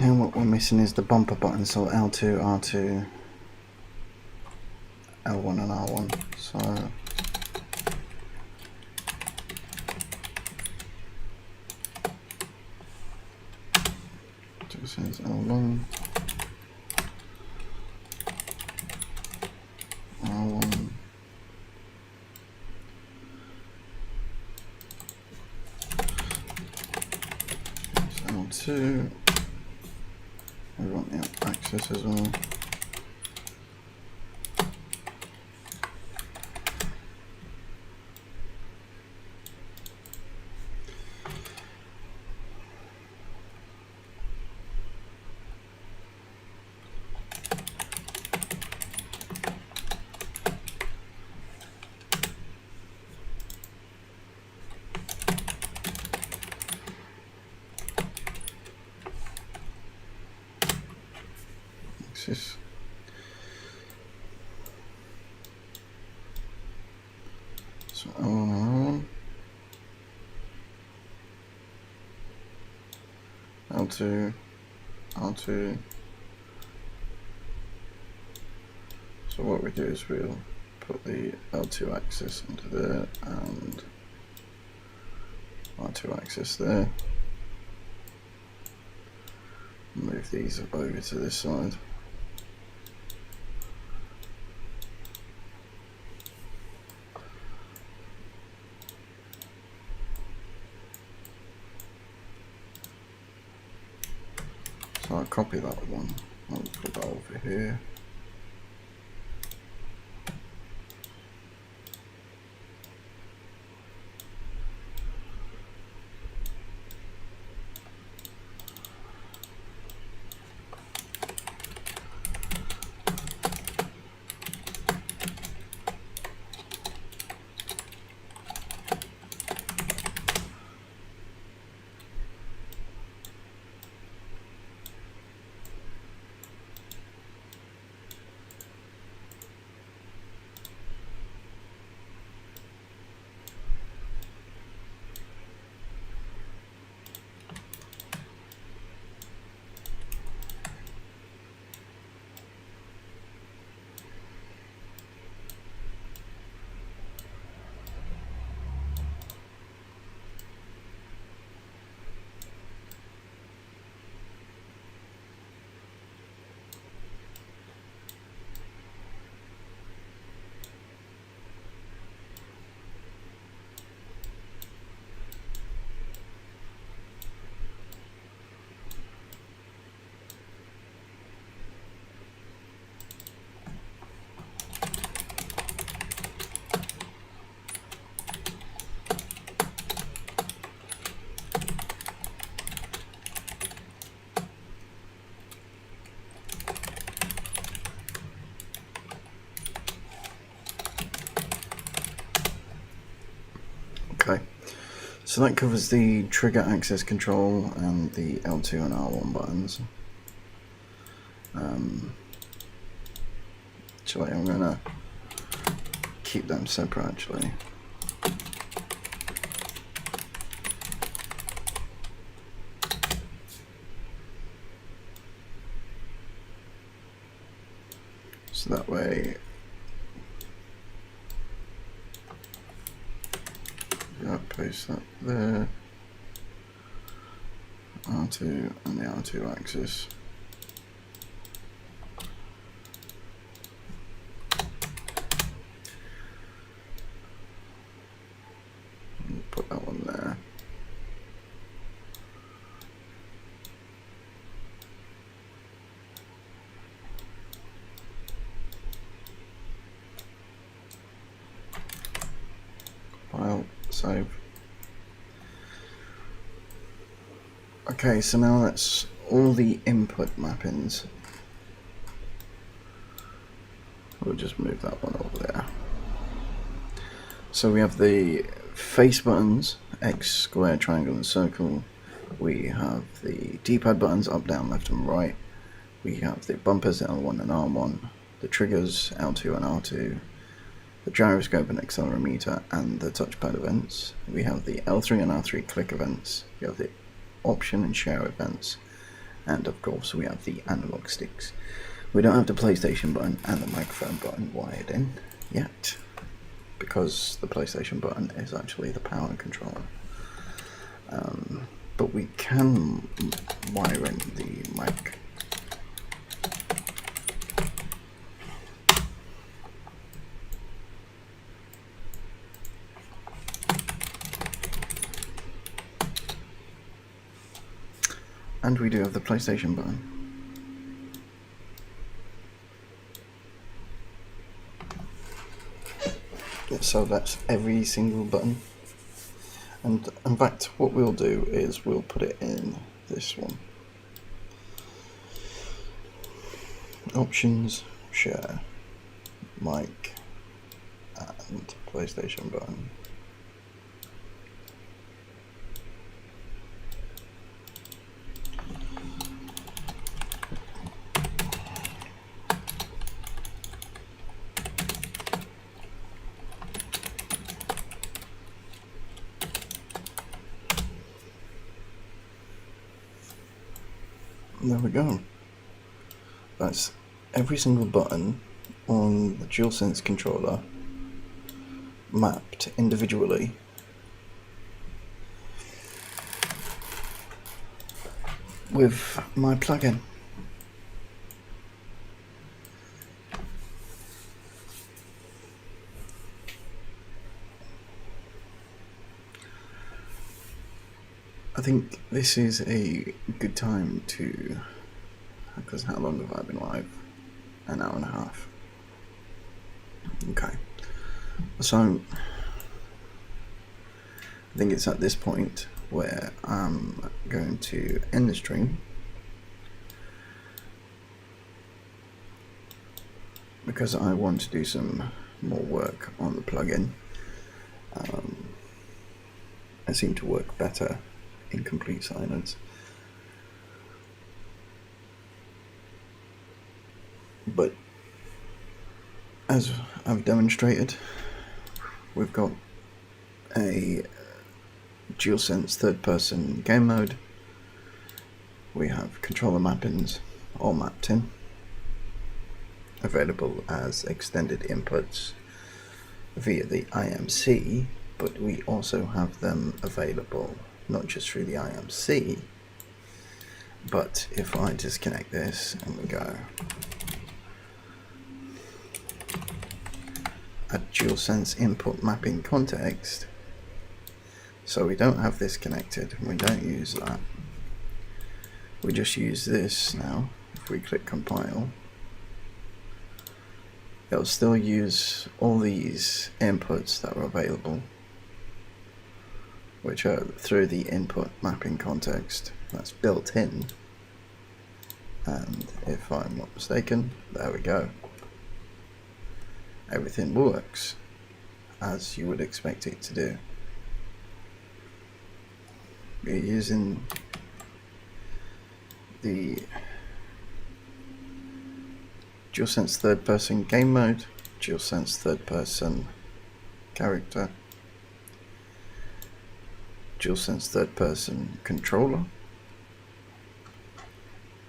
Now what we're missing is the bumper button, so L2, R2, L1 and R1. So this is L1, R1, L2. We want the axis as well. axis. So L1, L2, R2. So what we do is we'll put the L2 axis into there and R2 axis there. Move these over to this side. So I'll copy that one, I'll put that over here. Okay, so that covers the trigger access control and the L2 and R1 buttons. Actually, I'm going to keep them separate actually. So that way, paste that there, R2 and the R2 axis. And put that one there. File, save. Okay, so now that's all the input mappings. We'll just move that one over there. So we have the face buttons, X, square, triangle and circle. We have the D-pad buttons, up, down, left and right. We have the bumpers, L1 and R1, the triggers, L2 and R2, the gyroscope and accelerometer and the touchpad events. We have the L3 and R3 click events. We have the option and share events, and of course we have the analog sticks. We don't have the PlayStation button and the microphone button wired in yet, because the PlayStation button is actually the power controller. But we can wire in the mic. And we do have the PlayStation button. So that's every single button. And in fact, what we'll do is we'll put it in this one. Options, share, mic, and PlayStation button. There we go. That's every single button on the DualSense controller mapped individually with my plugin. I think this is a good time to, because how long have I been live? An hour and a half. Okay. So I think it's at this point where I'm going to end the stream, because I want to do some more work on the plugin. I seem to work better in complete silence. But as I've demonstrated, we've got a DualSense third-person game mode. We have controller mappings all mapped in, available as extended inputs via the IMC, but we also have them available not just through the IMC, but if I disconnect this and we go at DualSense input mapping context, so we don't have this connected, we don't use that, we just use this now. If we click compile, it'll still use all these inputs that are available, which are through the input mapping context that's built in. And if I'm not mistaken, there we go. Everything works as you would expect it to do. We're using the DualSense third person game mode, DualSense third person character, DualSense third person controller.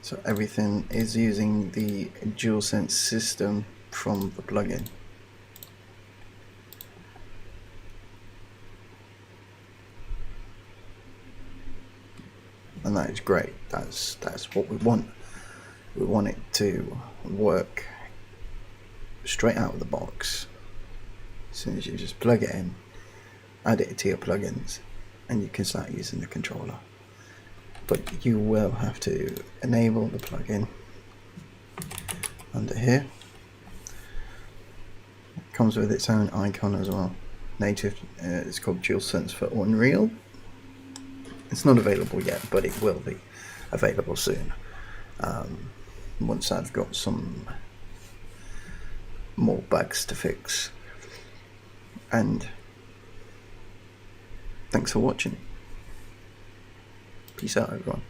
So everything is using the DualSense system from the plugin. And that is great. That's what we want. We want it to work straight out of the box. As soon as you just plug it in, add it to your plugins, and you can start using the controller. But you will have to enable the plugin under here. It comes with its own icon as well. Native, it's called DualSense for Unreal. It's not available yet, but it will be available soon. Once I've got some more bugs to fix. And thanks for watching. Peace out, everyone.